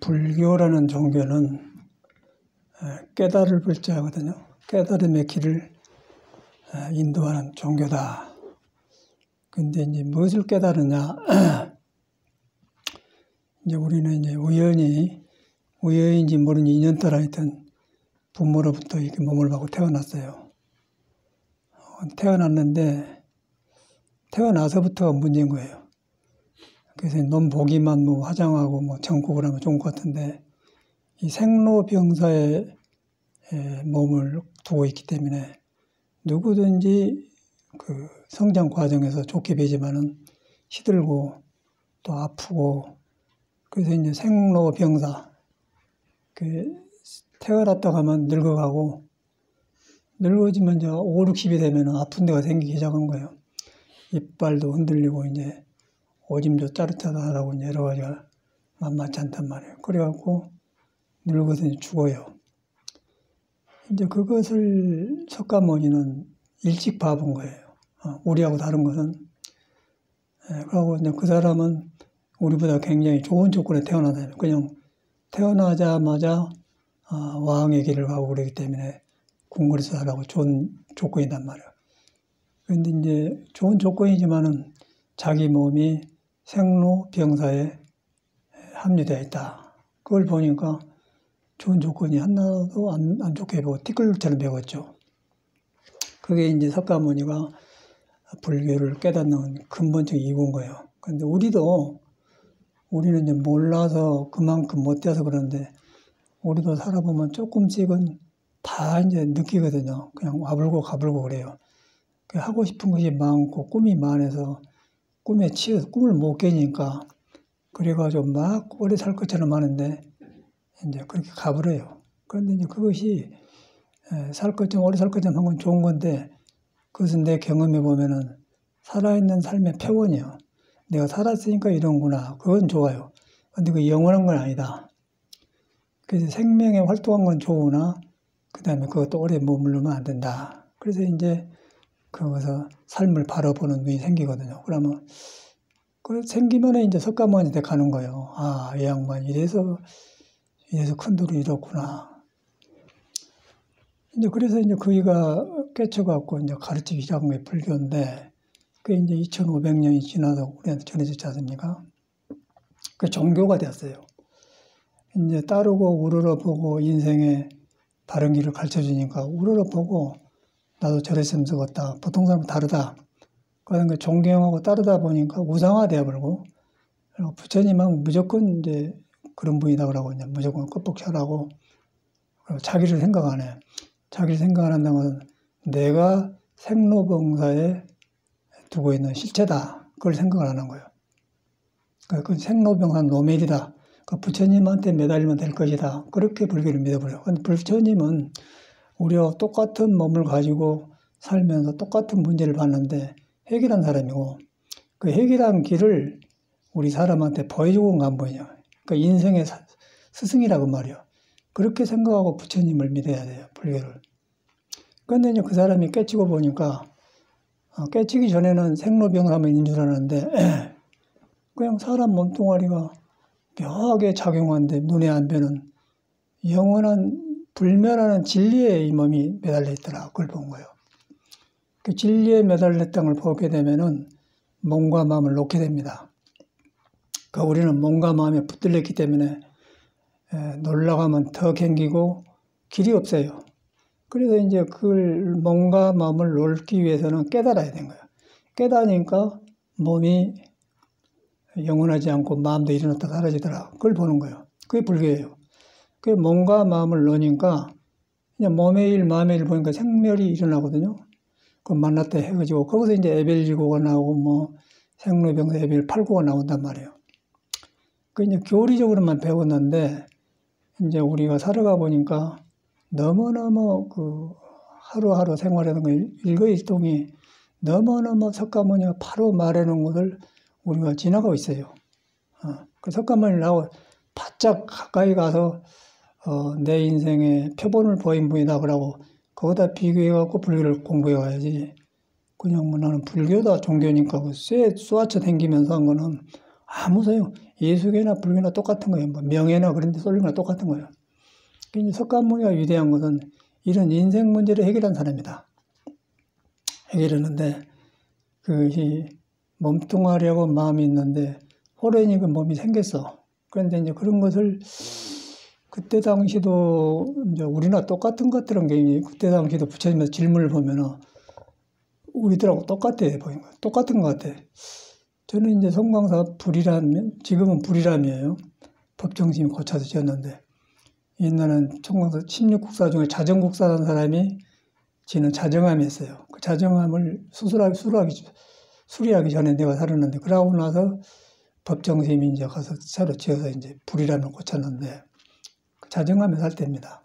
불교라는 종교는 깨달을 불자거든요. 깨달음의 길을 인도하는 종교다. 근데 이제 무엇을 깨달으냐? 이제 우리는 이제 우연인지 모르는 인연 따라 하여튼 부모로부터 이렇게 몸을 받고 태어났어요. 태어났는데 태어나서부터가 문제인 거예요. 그래서 너무 보기만 뭐 화장하고 뭐 정국을 하면 좋은 것 같은데 이 생로병사의 몸을 두고 있기 때문에 누구든지 그 성장 과정에서 좋게 되지만은 시들고 또 아프고 그래서 이제 생로병사 그 태어났다가 하면 늙어가고 늙어지면 이제 5, 60이 되면 아픈 데가 생기기 시작한 거예요. 이빨도 흔들리고 이제 오줌도 짜릿하다라고 여러 가지가 만만치 않단 말이에요. 그래갖고 늙어서 죽어요. 이제 그것을 석가모니는 일찍 봐본 거예요. 우리하고 다른 것은. 그리고 이제 그 사람은 우리보다 굉장히 좋은 조건에 태어나다. 그냥 태어나자마자 왕의 길을 가고 그러기 때문에 궁궐에서 살라고 좋은 조건이란 말이에요. 그런데 이제 좋은 조건이지만은 자기 몸이 생로병사에 합류되어 있다. 그걸 보니까 좋은 조건이 하나도 안 좋게 보고 티끌처럼 배웠죠. 그게 이제 석가모니가 불교를 깨닫는 근본적인 이유인 거예요. 그런데 우리는 이제 몰라서 그만큼 못 돼서 그러는데 우리도 살아보면 조금씩은 다 이제 느끼거든요. 그냥 와불고 가불고 그래요. 하고 싶은 것이 많고 꿈이 많아서 꿈에 치여서 꿈을 못 깨니까 그래가지고 막 오래 살 것처럼 하는데 이제 그렇게 가버려요. 그런데 이제 그것이 오래 살 것처럼 한 건 좋은 건데 그것은 내 경험해 보면은 살아있는 삶의 표본이요. 내가 살았으니까 이런구나. 그건 좋아요. 근데 그 영원한 건 아니다. 그래서 생명에 활동한 건 좋으나 그 다음에 그것도 오래 머무르면 안 된다. 그래서 이제 거기서 삶을 바라보는 눈이 생기거든요. 그러면 그 생기면 이제 석가모니한테 가는 거예요. 이 양반 이래서 큰 돌을 잃었구나. 이제 그래서 이제 그이가 깨쳐갖고 이제 가르치기 시작한 게 불교인데, 그게 이제 2500년이 지나서 우리한테 전해졌지 않습니까? 그 종교가 됐어요. 이제 따르고 우러러보고 인생의 바른 길을 가르쳐 주니까 우러러보고 나도 저랬으면 좋겠다. 보통 사람은 다르다. 그러니까 존경하고 따르다 보니까 우상화되어 버리고, 그리고 부처님은 무조건 이제 그런 분이다 그러고 이제 무조건 껍벅차라고 자기를 생각 안 해. 자기를 생각 안 한다는 것은 내가 생로병사에 두고 있는 실체다. 그걸 생각을 안 한 거예요. 그 생로병사 노멜이다. 그 부처님한테 매달리면 될 것이다. 그렇게 불교를 믿어버려요. 근데 부처님은 우리와 똑같은 몸을 가지고 살면서 똑같은 문제를 봤는데 해결한 사람이고, 그 해결한 길을 우리 사람한테 보여주고 온 거 안 보이냐. 그러니까 인생의 스승이라고 말이요. 그렇게 생각하고 부처님을 믿어야 돼요, 불교를. 그런데 이제 그 사람이 깨치고 보니까, 깨치기 전에는 생로병사인 줄 알았는데, 그냥 사람 몸뚱아리가 묘하게 작용하는데 눈에 안 뵈는 영원한 불멸하는 진리에 이 몸이 매달려 있더라. 그걸 본 거예요. 그 진리에 매달렸다는 걸 보게 되면은 몸과 마음을 놓게 됩니다. 그러니까 우리는 몸과 마음에 붙들렸기 때문에 놀라가면 더 갱기고 길이 없어요. 그래서 이제 그걸 몸과 마음을 놓기 위해서는 깨달아야 되는 거예요. 깨달으니까 몸이 영원하지 않고 마음도 일어났다 사라지더라. 그걸 보는 거예요. 그게 불교예요. 그 몸과 마음을 놓으니까 그냥 몸의 일, 마음의 일 보니까 생멸이 일어나거든요. 그 만났다 해가지고 거기서 이제 에벨지고가 나오고 뭐 생로병사 에벨 8구가 나온단 말이에요. 그 이제 교리적으로만 배웠는데 이제 우리가 살아가 보니까 너무너무 그 하루하루 생활하는 거 일거일동이 너무너무 석가모니가 바로 말해놓은 것을 우리가 지나가고 있어요. 그 석가모니 나하고 바짝 가까이 가서 내 인생의 표본을 보인 분이다 그러고 거기다 비교해갖고 불교를 공부해 와야지. 그냥 뭐 나는 불교다 종교니까 그 쇠 쏘아쳐 댕기면서 한 거는 아무 소용. 예수계나 불교나 똑같은 거예요. 뭐 명예나 그런 데 쏠린 거나 똑같은 거예요. 이제 석가모니가 위대한 것은 이런 인생 문제를 해결한 사람이다. 해결했는데 그것이 몸뚱하려고 마음이 있는데 호련히 그 몸이 생겼어. 그런데 이제 그런 것을 그때 당시도 이제 우리나 똑같은 것 같은 게 그때 당시도 부처님의 질문을 보면은 우리들하고 똑같아 보이는 거 똑같은 것 같아. 저는 이제 성광사 불이라면 지금은 불이람이에요. 법정심이 고쳐서 지었는데 옛날엔 성광사 16국사 중에 자정국사라는 사람이 지는 자정암이 있어요. 그 자정암을 수리하기 전에 내가 살았는데 그러고 나서 법정심이 이제 가서 새로 지어서 이제 불이람을 고쳤는데 그 자정암에 살 때입니다.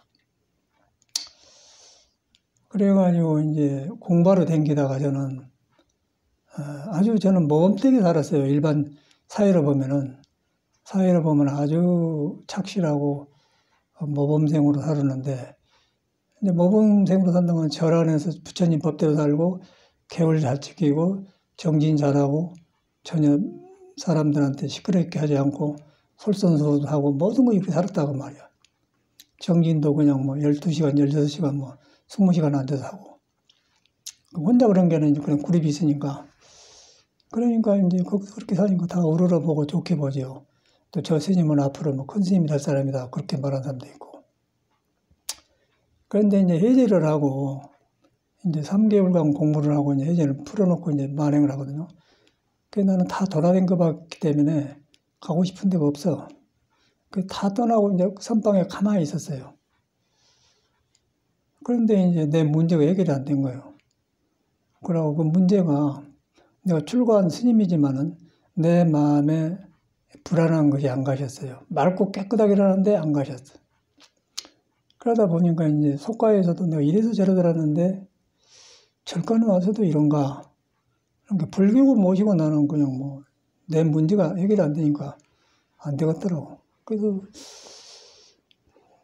그래가지고 이제 공부하러 댕기다가 저는 아주 저는 모범되게 살았어요. 일반 사회로 보면 아주 착실하고 모범생으로 살았는데 이제 모범생으로 산다는 건 절 안에서 부처님 법대로 살고 계율 잘 지키고 정진 잘하고 전혀 사람들한테 시끄럽게 하지 않고 솔선수범하고 모든 거 이렇게 살았다고 말이야. 정진도 그냥 뭐 12시간, 16시간 뭐 20시간 안 돼서 하고. 혼자 그런 게는 이제 그런 그룹이 있으니까. 그러니까 이제 그렇게 사니까 다 우러러보고 좋게 보죠. 또 저 스님은 앞으로 뭐 큰 스님이 될 사람이다. 그렇게 말하는 사람도 있고. 그런데 이제 해제를 하고, 이제 3개월간 공부를 하고 이제 해제를 풀어놓고 이제 만행을 하거든요. 그래서 나는 다 돌아다닌 것 같기 때문에 가고 싶은 데가 없어. 다 떠나고 이제 선방에 가만히 있었어요. 그런데 이제 내 문제가 해결이 안 된 거예요. 그러고 그 문제가 내가 출가한 스님이지만은 내 마음에 불안한 것이 안 가셨어요. 맑고 깨끗하게 일하는데 안 가셨어. 그러다 보니까 이제 속가에서도 내가 이래서 저래서 하는데 절간에 와서도 이런가. 그러니까 불교고 모시고 나는 그냥 뭐 내 문제가 해결이 안 되니까 안 되겠더라고. 그래서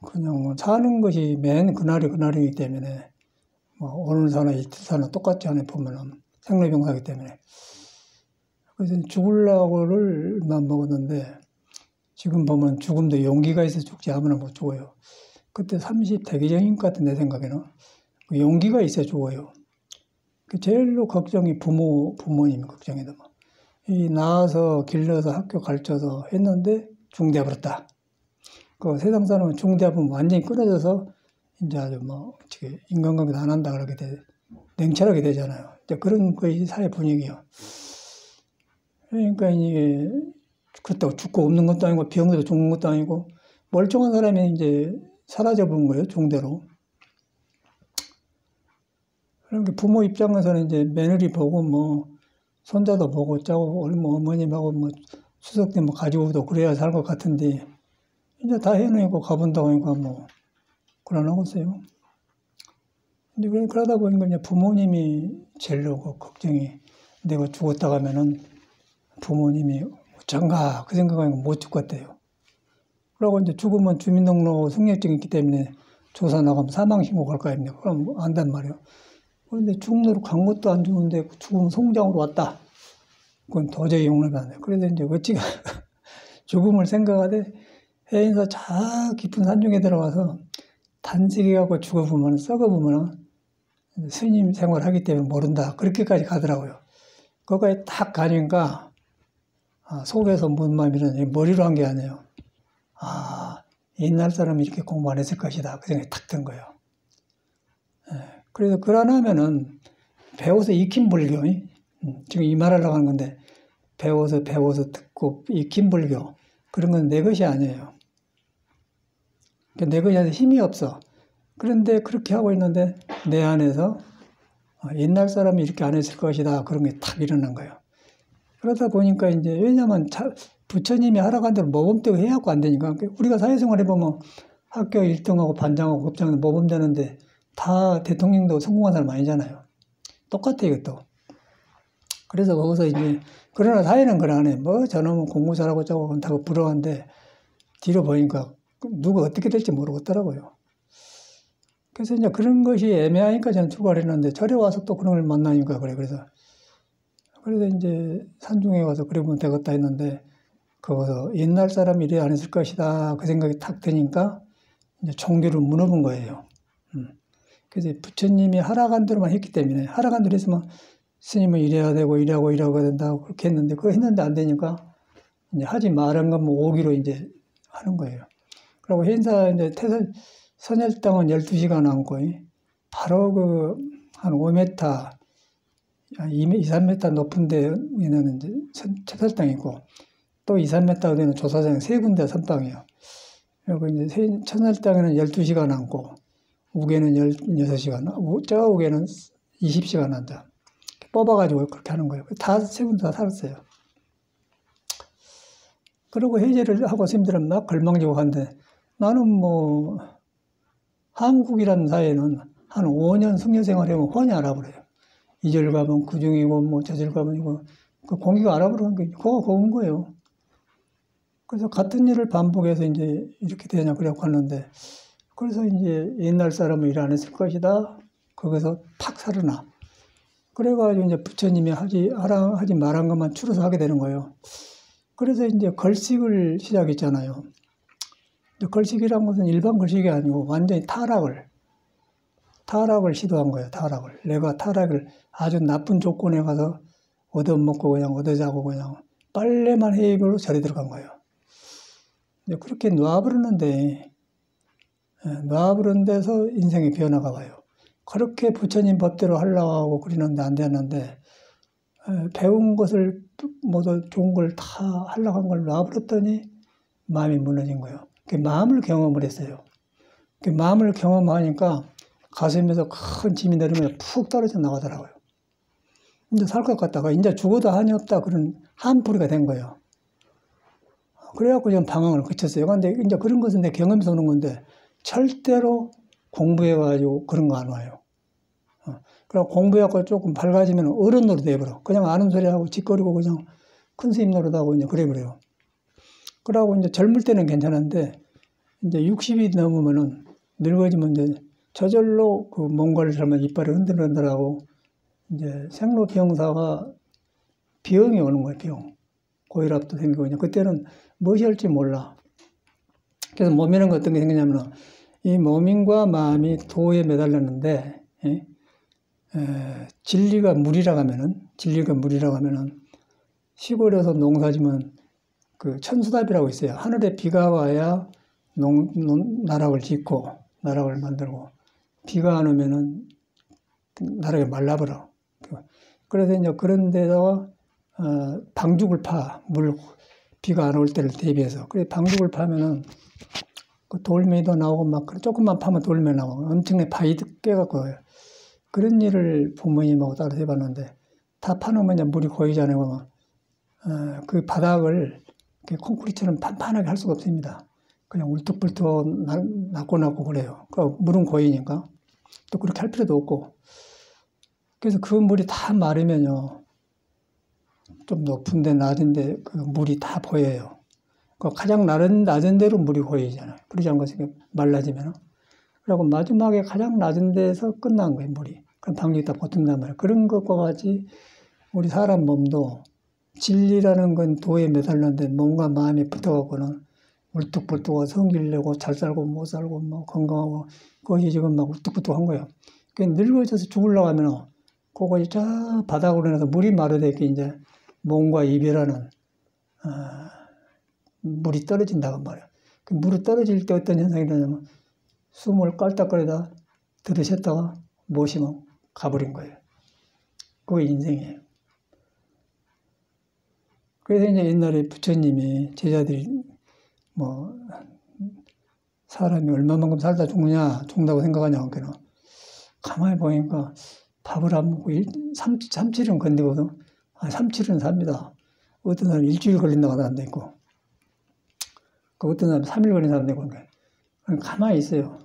그냥 뭐 사는 것이 맨 그날이기 때문에 뭐 오늘 사나 이틀 사나 똑같지 않아 보면은 생로병사기 때문에 그래서 죽으려고를만 먹었는데 지금 보면 죽음도 용기가 있어 죽지 아무나 못 죽어요. 그때 30 대기정인 것 같은 내 생각에는 용기가 있어 죽어요. 그 제일로 걱정이 부모님 걱정이더만. 이 낳아서 길러서 학교 가르쳐서 했는데 중대해 버렸다. 그 세상 사람은 중대하면 완전히 끊어져서 이제 아주 뭐 인간관계도 안 한다 그렇게 냉철하게 되잖아요. 이제 그런 거의 사회 분위기요. 그러니까 이게 그렇다고 죽고 없는 것도 아니고 병에서 죽는 것도 아니고 멀쩡한 사람이 이제 사라져 본 거예요, 중대로. 그러니까 부모 입장에서는 이제 며느리 보고 뭐 손자도 보고 짜고 뭐 어머님하고 뭐 추석 때 뭐 가지고도 그래야 살 것 같은데 이제 다 해놓고 가본다고 하니까 뭐 그러나겠어요. 이제 그러다 보니까 이제 부모님이 제일로 그 걱정이 내가 죽었다 가면은 부모님이 어쩐가 그 생각하니까 못 죽겠대요. 그러고 이제 죽으면 주민등록 승려증이 있기 때문에 조사 나가면 사망신고 갈 거 아닙니까? 그럼 안단 말이에요. 그런데 죽는 간 것도 안 죽는데 죽으면 송장으로 왔다. 그건 도저히 용납이 안 돼. 그래서 이제 어찌가 죽음을 생각하되 해인사 저 깊은 산중에 들어가서 단식해갖고 죽어보면 썩어보면 스님 생활하기 때문에 모른다. 그렇게까지 가더라고요. 거기까지 딱 가니까 속에서 무슨 마음이 이러냐. 머리로 한 게 아니에요. 옛날 사람이 이렇게 공부 안 했을 것이다. 그 생각이 탁 든 거예요. 그래서 그러나면은 배워서 익힌 불교, 지금 이 말하려고 하는 건데 배워서 듣고 익힌 불교 그런 건 내 것이 아니에요. 내 것이 아니라 힘이 없어. 그런데 그렇게 하고 있는데 내 안에서 옛날 사람이 이렇게 안 했을 것이다. 그런 게 탁 일어난 거예요. 그러다 보니까 이제 왜냐면 부처님이 하라고 한 대로 모범되고 해갖고 안 되니까 우리가 사회생활 해보면 학교 1등하고 반장하고 급장도 모범되는데 다 대통령도 성공한 사람 아니잖아요. 똑같아 이것도. 그래서 거기서 이제 그러나 사회는 그러네. 뭐 저놈은 공부 잘하고 짜고 한다고 부러워한데 뒤로 보니까 누가 어떻게 될지 모르겠더라고요. 그래서 이제 그런 것이 애매하니까 저는 출가했는데 절에 와서 또 그런 걸 만나니까 그래. 그래서 이제 산중에 가서 그래 보면 되겠다 했는데 거기서 옛날 사람이 이래 안 했을 것이다 그 생각이 탁 드니까 이제 종교를 무너본 거예요. 그래서 부처님이 하라간 대로만 했기 때문에 하라간 대로 했으면 스님은 이래야 되고 이래야 된다고 그렇게 했는데 그거 했는데 안 되니까 이제 하지 말은 것만 오기로 이제 하는 거예요. 그리고 행사 이제 선열당은 12시간 앉고 바로 그 한 5m, 2, 3m 높은 데에는 이제 채설당이 있고 또 2, 3m 되는 조사장 세 군데 선방이에요. 그리고 이제 천설당에는 12시간 앉고 우계는 16시간, 저 우계는 20시간 앉아. 뽑아가지고 그렇게 하는 거예요. 다 세 군데 다 살았어요. 그리고 해제를 하고 스님들은 막 걸망지고 하는데 나는 뭐 한국이라는 사회는 한 5년 승려 생활하면 훤히 알아버려요. 이 절 가면 그 중이고 뭐 저 절 가면 이거 그 공기가 알아버리는 게 그거 고운 거예요. 그래서 같은 일을 반복해서 이제 이렇게 되냐 그래고 하는데 그래서 이제 옛날 사람은 일 안 했을 것이다. 거기서 팍 살아나. 그래가지고 이제 부처님이 하지 말한 것만 추려서 하게 되는 거예요. 그래서 이제 걸식을 시작했잖아요. 걸식이란 것은 일반 걸식이 아니고 완전히 타락을 시도한 거예요. 타락을. 내가 타락을 아주 나쁜 조건에 가서 얻어먹고 그냥 얻어자고 그냥 빨래만 해입으로 절에 들어간 거예요. 그렇게 놔버리는 데서 인생의 변화가 와요. 그렇게 부처님 법대로 하려고 하고 그러는데 안 되는데 배운 것을 모두 좋은 걸 다 하려고 한 걸 놔버렸더니 마음이 무너진 거예요. 그 마음을 경험을 했어요. 그 마음을 경험하니까 가슴에서 큰 짐이 내리면 푹 떨어져 나가더라고요. 이제 살 것 같다가 이제 죽어도 한이 없다 그런 한풀이가 된 거예요. 그래갖고 좀 방황을 거쳤어요. 근데 이제 그런 것은 내 경험에서 오는 건데 절대로 공부해가지고 그런 거 안 와요. 그리고 공부해갖고 조금 밝아지면 어른 노릇 해버려. 그냥 아는 소리 하고 짓거리고 그냥 큰 스님 노릇하고 이제 그래버려요. 그러고 이제 젊을 때는 괜찮은데 이제 60이 넘으면은 늙어지면 이제 저절로 그 뭔가를 잘못 이빨을 흔들흔들하고 이제 생로병사가 병이 오는 거예요. 병. 고혈압도 생기고 이제 그때는 무엇이 할지 몰라. 그래서 몸이라는 건 어떤 게 생기냐면 이 몸인과 마음이 도에 매달렸는데 진리가 물이라고 하면은 시골에서 농사지면 그 천수답이라고 있어요. 하늘에 비가 와야 나락을 짓고 나락을 만들고 비가 안 오면은 나락이 말라버려. 그래서 이제 그런 데다가 방죽을 파. 비가 안 올 때를 대비해서. 그래 방죽을 파면은 그 돌멩이도 나오고 막 조금만 파면 돌멩이 나오고 엄청나게 파이 깨갖고 그런 일을 부모님하고 따로 해봤는데 다 파놓으면 이제 물이 고이잖아요. 그 바닥을 콘크리트처럼 판판하게 할 수가 없습니다. 그냥 울뚝불뚝 낮고 그래요. 그 물은 고이니까 또 그렇게 할 필요도 없고. 그래서 그 물이 다 마르면요. 좀 높은데 낮은데 그 물이 다 보여요. 그 가장 낮은 데로 물이 고이잖아요. 그러지 않고 말라지면. 그리고 마지막에 가장 낮은 데서 끝난 거예요, 물이. 그럼 방죽이 다 붙은단 말이에요. 그런 것과 같이 우리 사람 몸도 진리라는 건 도에 매달렸는데 몸과 마음이 붙어갖고는 울뚝불뚝하고 성질 내고 잘 살고 못 살고 뭐 건강하고 그것이 지금 막 울뚝불뚝한 거예요. 그 늙어져서 죽으려고 하면 그것이 저 바닥으로 내서 물이 마르되게 이제 몸과 이별하는 물이 떨어진다고 말이에요. 그 물이 떨어질 때 어떤 현상이 일어나냐면 숨을 깔딱거리다 들으셨다가 모시면 가버린 거예요. 그게 인생이에요. 그래서 이제 옛날에 부처님이 제자들이 뭐 사람이 얼마만큼 살다 죽는다고 생각하냐 그러나 가만히 보니까 밥을 안 먹고 3~7은 건드거든. 3~7은 삽니다. 어떤 사람은 일주일 걸린다고 하는 사람도 있고 어떤 사람은 3일 걸린 사람도 있고 그러니까 가만히 있어요.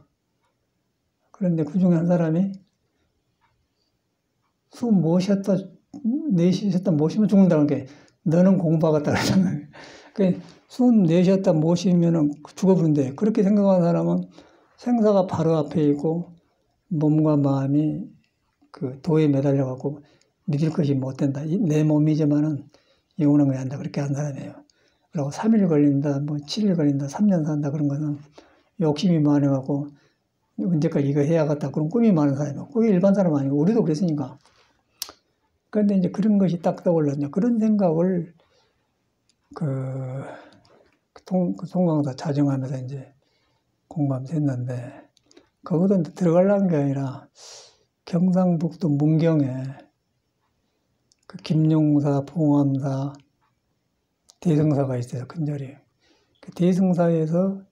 그런데 그 중에 한 사람이 숨 못 쉬었다 내쉬었다 못 쉬면 죽는다는 게 너는 공부하겠다 그러잖아요. 숨 내쉬었다 못 쉬면은 죽어버린대. 그렇게 생각하는 사람은 생사가 바로 앞에 있고 몸과 마음이 그 도에 매달려 갖고 믿을 것이 못 된다. 내 몸이지만은 영원한 거 한다. 그렇게 한 사람이에요. 그리고 3일 걸린다, 뭐 7일 걸린다, 3년 산다 그런 거는 욕심이 많아 갖고 언제까지 이거 해야겠다. 그런 꿈이 많은 사람이에요. 그게 일반 사람 아니고 우리도 그랬으니까. 그런데 이제 그런 것이 딱 떠올랐냐. 그런 생각을 그 송강사 자정하면서 이제 공부하면서 했는데, 거기도 들어가려는 게 아니라 경상북도 문경에 그 김용사, 봉암사, 대승사가 있어요. 큰절이. 그 대승사에서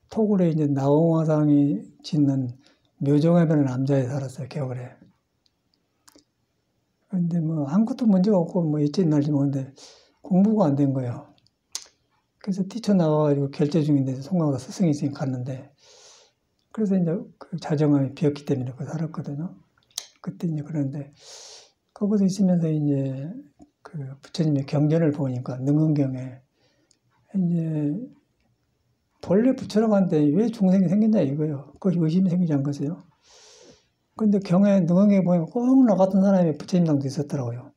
토굴에 이제 나홍화상이 짓는 묘정해변의 남자에 살았어요. 겨울에. 근데 뭐 아무것도 문제가 없고 뭐 있지 날지 모르는데 공부가 안 된 거예요. 그래서 뛰쳐나와가지고 결제 중인데 송강사 스승이 있으니까 갔는데, 그래서 이제 그 자정함이 비었기 때문에 그 살았거든요. 그때 이제 그런데 거기서 있으면서 이제 그 부처님의 경전을 보니까 능언경에 이제 본래 부처라고 하는데 왜 중생이 생겼냐 이거예요. 그것이 의심이 생기지 않겠어요? 근데 경에 능언경에 보니까 꼭 나 같은 사람이 부처님 당도 있었더라고요.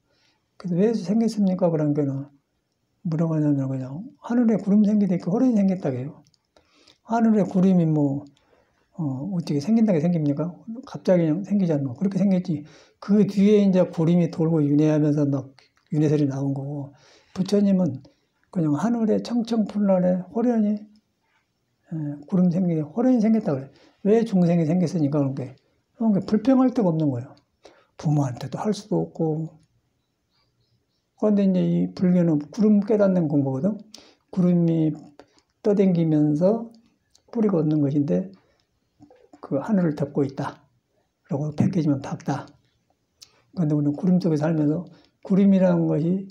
그래서 왜 생겼습니까? 그런 게는 물어보냐면 그냥 하늘에 구름 생기니까 호련이 생겼다고 해요. 하늘에 구름이 뭐 어떻게 생긴다게 생깁니까? 갑자기 그냥 생기지 않나. 그렇게 생겼지. 그 뒤에 이제 구름이 돌고 윤회하면서 막 윤회설이 나온 거고, 부처님은 그냥 하늘에 청청풍란에 호련이 구름 생기게 호련이 생겼다고 그래. 왜 중생이 생겼으니까 그런 게 불평할 데가 없는 거예요. 부모한테도 할 수도 없고. 그런데 이제 이 불교는 구름 깨닫는 공부거든. 구름이 떠댕기면서 뿌리가 얻는 것인데 그 하늘을 덮고 있다. 그리고 벗겨지면 밝다. 그런데 우리는 구름 속에 살면서 구름이라는 것이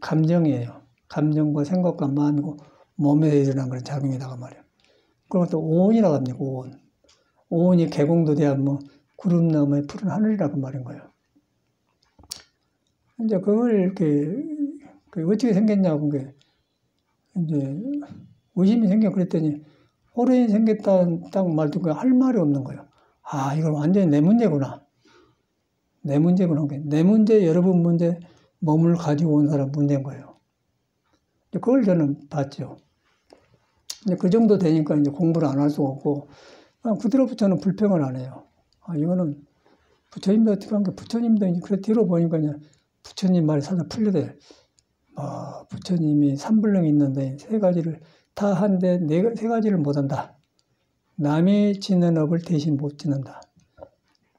감정이에요. 감정과 생각과 마음이고 몸에 일어난 그런 작용이다가 말이에요. 그리고 또 오온이라고 합니다. 오온. 오온이 개공도 돼야 뭐 구름 너머의 푸른 하늘이라고 말인 거예요. 이제 그걸 이렇게 어떻게 생겼냐고 그게 이제 의심이 생겨. 그랬더니 호련이 생겼다는 딱 말 듣고 할 말이 없는 거예요. 아, 이건 완전히 내 문제구나. 내 문제구나. 내 문제, 여러분 문제, 몸을 가지고 온 사람 문제인 거예요. 그걸 저는 봤죠. 근데 그 정도 되니까 이제 공부를 안 할 수가 없고, 그대로 저는 불평을 안 해요. 아, 이거는 부처님도 어떻게 한 게, 부처님도 이제 그래 뒤로 보니까 이제 부처님 말이 살짝 풀려대. 부처님이 삼불능이 있는데 세 가지를 다 한데 세 가지를 못 한다. 남이 짓는 업을 대신 못 짓는다.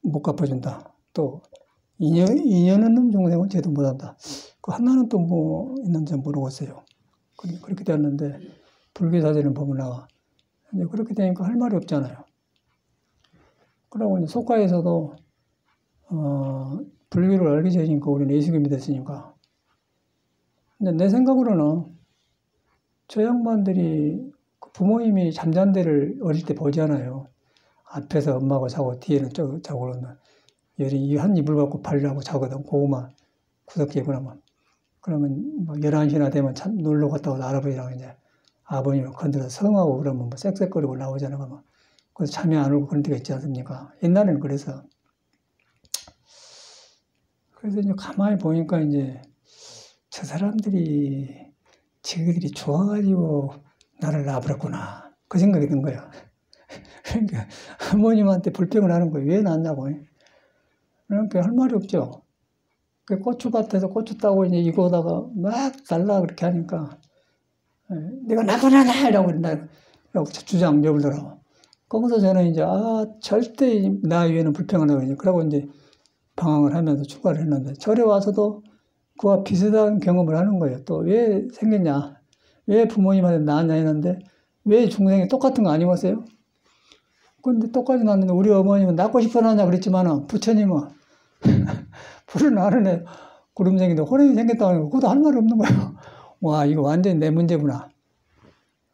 못 갚아준다. 또 인연 없는 중생은 제도 못 한다. 그 하나는 또 뭐 있는지 모르겠어요. 그렇게 되었는데 불교 사전을 보면 나와. 이제 그렇게 되니까 할 말이 없잖아요. 그러고 이제 속가에서도 불교를 알기 전이니까 우리는 예수님이 됐으니까. 근데 내 생각으로는 저 양반들이 부모님이 잠잔 데를 어릴 때 보잖아요. 앞에서 엄마하고 자고 뒤에는 자고 그러면 열이 한 이불 갖고 발라고 자거든. 고구마 구석기에 그러면 뭐 11시나 되면 참 놀러 갔다 와서 할아버지랑 이제 아버님을 건드려 성하고 그러면 뭐 쌕쌕거리고 나오잖아요. 그러면 그래서 잠이 안 오고 그런 데가 있지 않습니까? 옛날에는 그래서 이제 가만히 보니까 이제 저 사람들이 지그들이 좋아가지고 나를 낳아버렸구나. 그 생각이 든 거야. 그러니까 어머님한테 불평을 하는 거예요. 왜 낳았냐고. 그러니까 할 말이 없죠. 그 고추밭에서 고추 따고 이제 이거다가 막 달라 그렇게 하니까 내가 나가라냐 이라고 주장 몇 들어. 거기서 저는 이제 절대 나 위에는 불평을 하거든요. 그러고 이제 방황을 하면서 출가를 했는데 절에 와서도 그와 비슷한 경험을 하는 거예요. 또 왜 생겼냐? 왜 부모님한테 낳았냐 했는데 왜 중생이 똑같은 거 아니었어요? 근데 똑같이 낳았는데 우리 어머님은 낳고 싶어 낳냐 그랬지만 부처님은 불을 나르네 구름 생긴데 호련이 생겼다고 하니까 그것도 할 말이 없는 거예요. 와, 이거 완전히 내 문제구나.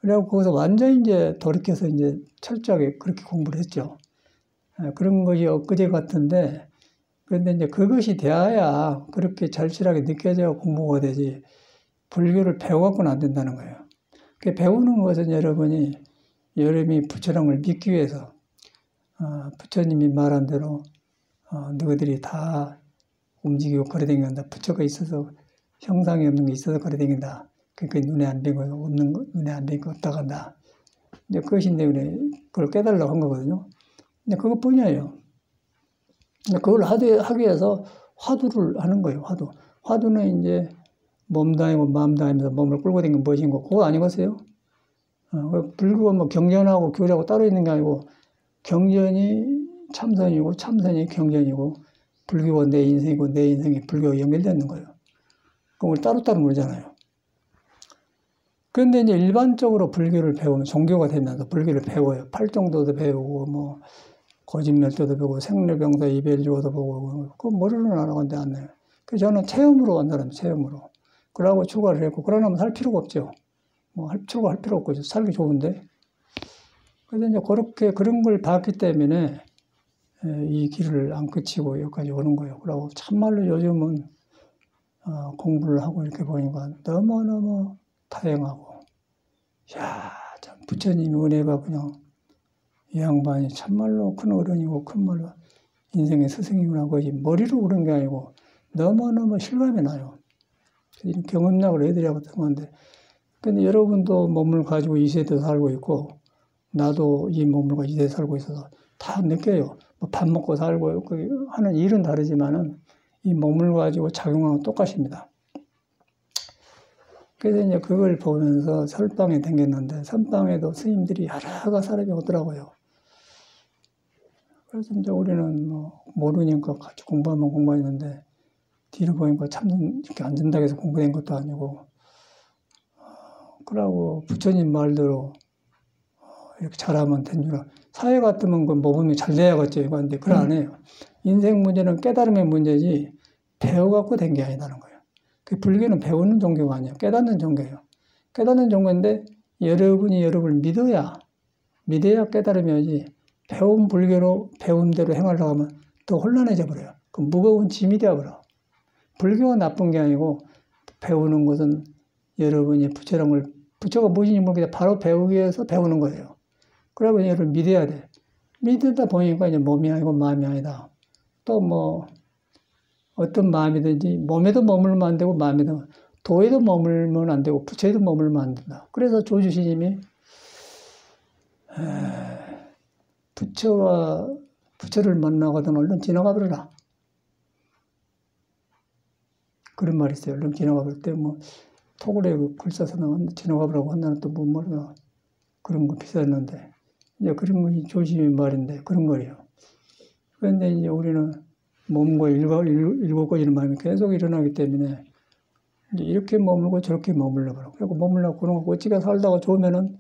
그래갖고 거기서 완전히 이제 돌이켜서 이제 철저하게 그렇게 공부를 했죠. 그런 것이 엊그제 같은데, 그런데 이제 그것이 되어야 그렇게 절실하게 느껴져야 공부가 되지, 불교를 배워갖고는 안 된다는 거예요. 그 배우는 것은 여러분이 부처랑을 믿기 위해서, 부처님이 말한 대로 너희들이 다 움직이고 걸어다닌다. 부처가 있어서 형상이 없는 게 있어서 걸어다닌다. 그러니까 눈에 안 뵈고 없는 거, 눈에 안 뵈고 없다 간다. 이제 그것인데 그걸 깨달으려고 한 거거든요. 근데 그것뿐이에요. 그걸 하기 위해서 화두를 하는 거예요. 화두는 이제 몸도 아니고 마음도 아니면서 몸을 끌고 다니는 무엇인고 그거 아니겠어요? 불교가 뭐 경전하고 교리하고 따로 있는 게 아니고 경전이 참선이고 참선이 경전이고 불교가 내 인생이고 내 인생이 불교와 연결되어 있는 거예요. 그걸 따로따로 모르잖아요. 그런데 이제 일반적으로 불교를 배우면 종교가 되면서 불교를 배워요. 팔정도도 배우고 뭐 거짓말도도 배우고 생로병사 이별주어도 보고 그 머리로는 안 하는데 안 해요. 그래서 저는 체험으로 간다는 체험으로. 그러고 추가를 했고 그러려면 살 필요가 없죠. 뭐 추가할 필요 없고 살기 좋은데. 그래서 이제 그렇게 그런 걸 봤기 때문에 이 길을 안 끝이고 여기까지 오는 거예요. 그러고 참말로 요즘은 공부를 하고 이렇게 보니까 너무너무 다양하고, 야, 참 부처님의 은혜가 그냥 이 양반이 참말로 큰 어른이고 큰 말로 인생의 스승이구나. 거지 머리로 그런 게 아니고 너무너무 실감이 나요. 이런 경험락을 애들이라고 든 건데, 근데 여러분도 몸을 가지고 이 세대 살고 있고 나도 이 몸을 가지고 이 세대 살고 있어서 다 느껴요. 뭐 밥 먹고 살고 하는 일은 다르지만은 이 몸을 가지고 작용하고 똑같습니다. 그래서 이제 그걸 보면서 설방에 댕겼는데 선방에도 스님들이 여러 사람이 오더라고요. 그래서 이제 우리는 뭐 모르니까 같이 공부하면 공부했는데 뒤로 보니까 참선 이렇게 안 된다고 해서 공부된 것도 아니고 그러고 부처님 말대로 이렇게 잘하면 된 줄 알아. 사회 같으면 그 모범이 잘 돼야겠죠. 근데 그걸 안 해요. 인생 문제는 깨달음의 문제지 배워갖고 된 게 아니라는 거예요. 그 불교는 배우는 종교가 아니에요. 깨닫는 종교예요. 깨닫는 종교인데 여러분이 여러분을 믿어야 깨달음이지 배운 불교로 배운 대로 행하려고 하면 더 혼란해져 버려요. 그 무거운 짐이 되어버려. 불교가 나쁜 게 아니고 배우는 것은 여러분이 부처가 무엇인지 모르겠는데 바로 배우기 위해서 배우는 거예요. 그러면 여러분 믿어야 돼. 믿다 보니까 이제 몸이 아니고 마음이 아니다. 또 뭐 어떤 마음이든지 몸에도 머물면 안 되고 마음에도 도에도 머물면 안 되고 부처에도 머물면 안 된다. 그래서 조주시님이 부처를 만나거든 얼른 지나가 버려라. 그런 말이 있어요. 얼른 지나가 버릴 때 뭐 토굴에 글 써서 지나가 버리라고 한다는 또 뭔 말이야. 그런 거 비쌌는데 이제 그런 것이 조주시님의 말인데 그런 거예요. 그런데 이제 우리는 몸과 일곱 가지의 마음이 계속 일어나기 때문에 이제 이렇게 머물고 저렇게 머물러 버려. 그리고 머물러 그런 거 어찌가 살다가 좋으면은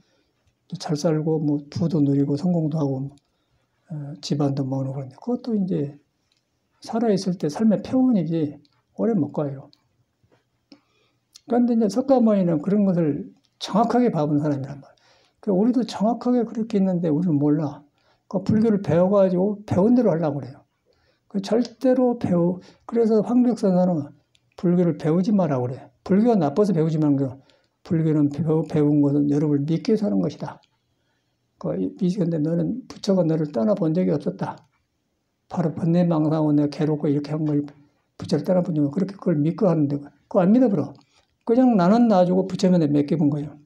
잘 살고 뭐 부도 누리고 성공도 하고 집안도 먹고 그런데 그것도 이제 살아있을 때 삶의 표현이지 오래 못 가요. 그런데 이제 석가모니는 그런 것을 정확하게 봐본 사람이란 말이에요. 그러니까 우리도 정확하게 그렇게 있는데 우리는 몰라. 그 불교를 배워가지고 배운 대로 하려고 그래요. 그 절대로 그래서 황벽선사는 불교를 배우지 마라고 그래. 불교가 나빠서 배우지 마는 거야. 불교는 배운 것은 여러분을 믿기 위해서 하는 것이다. 그런데 너는 부처가 너를 떠나본 적이 없었다. 바로 번뇌망상하고 내가 괴롭고 이렇게 한 걸 부처를 떠나본 적은 그렇게 그걸 믿고 하는데 그거 안 믿어버려. 그냥 나는 놔주고 부처님한테 맡겨본 거예요.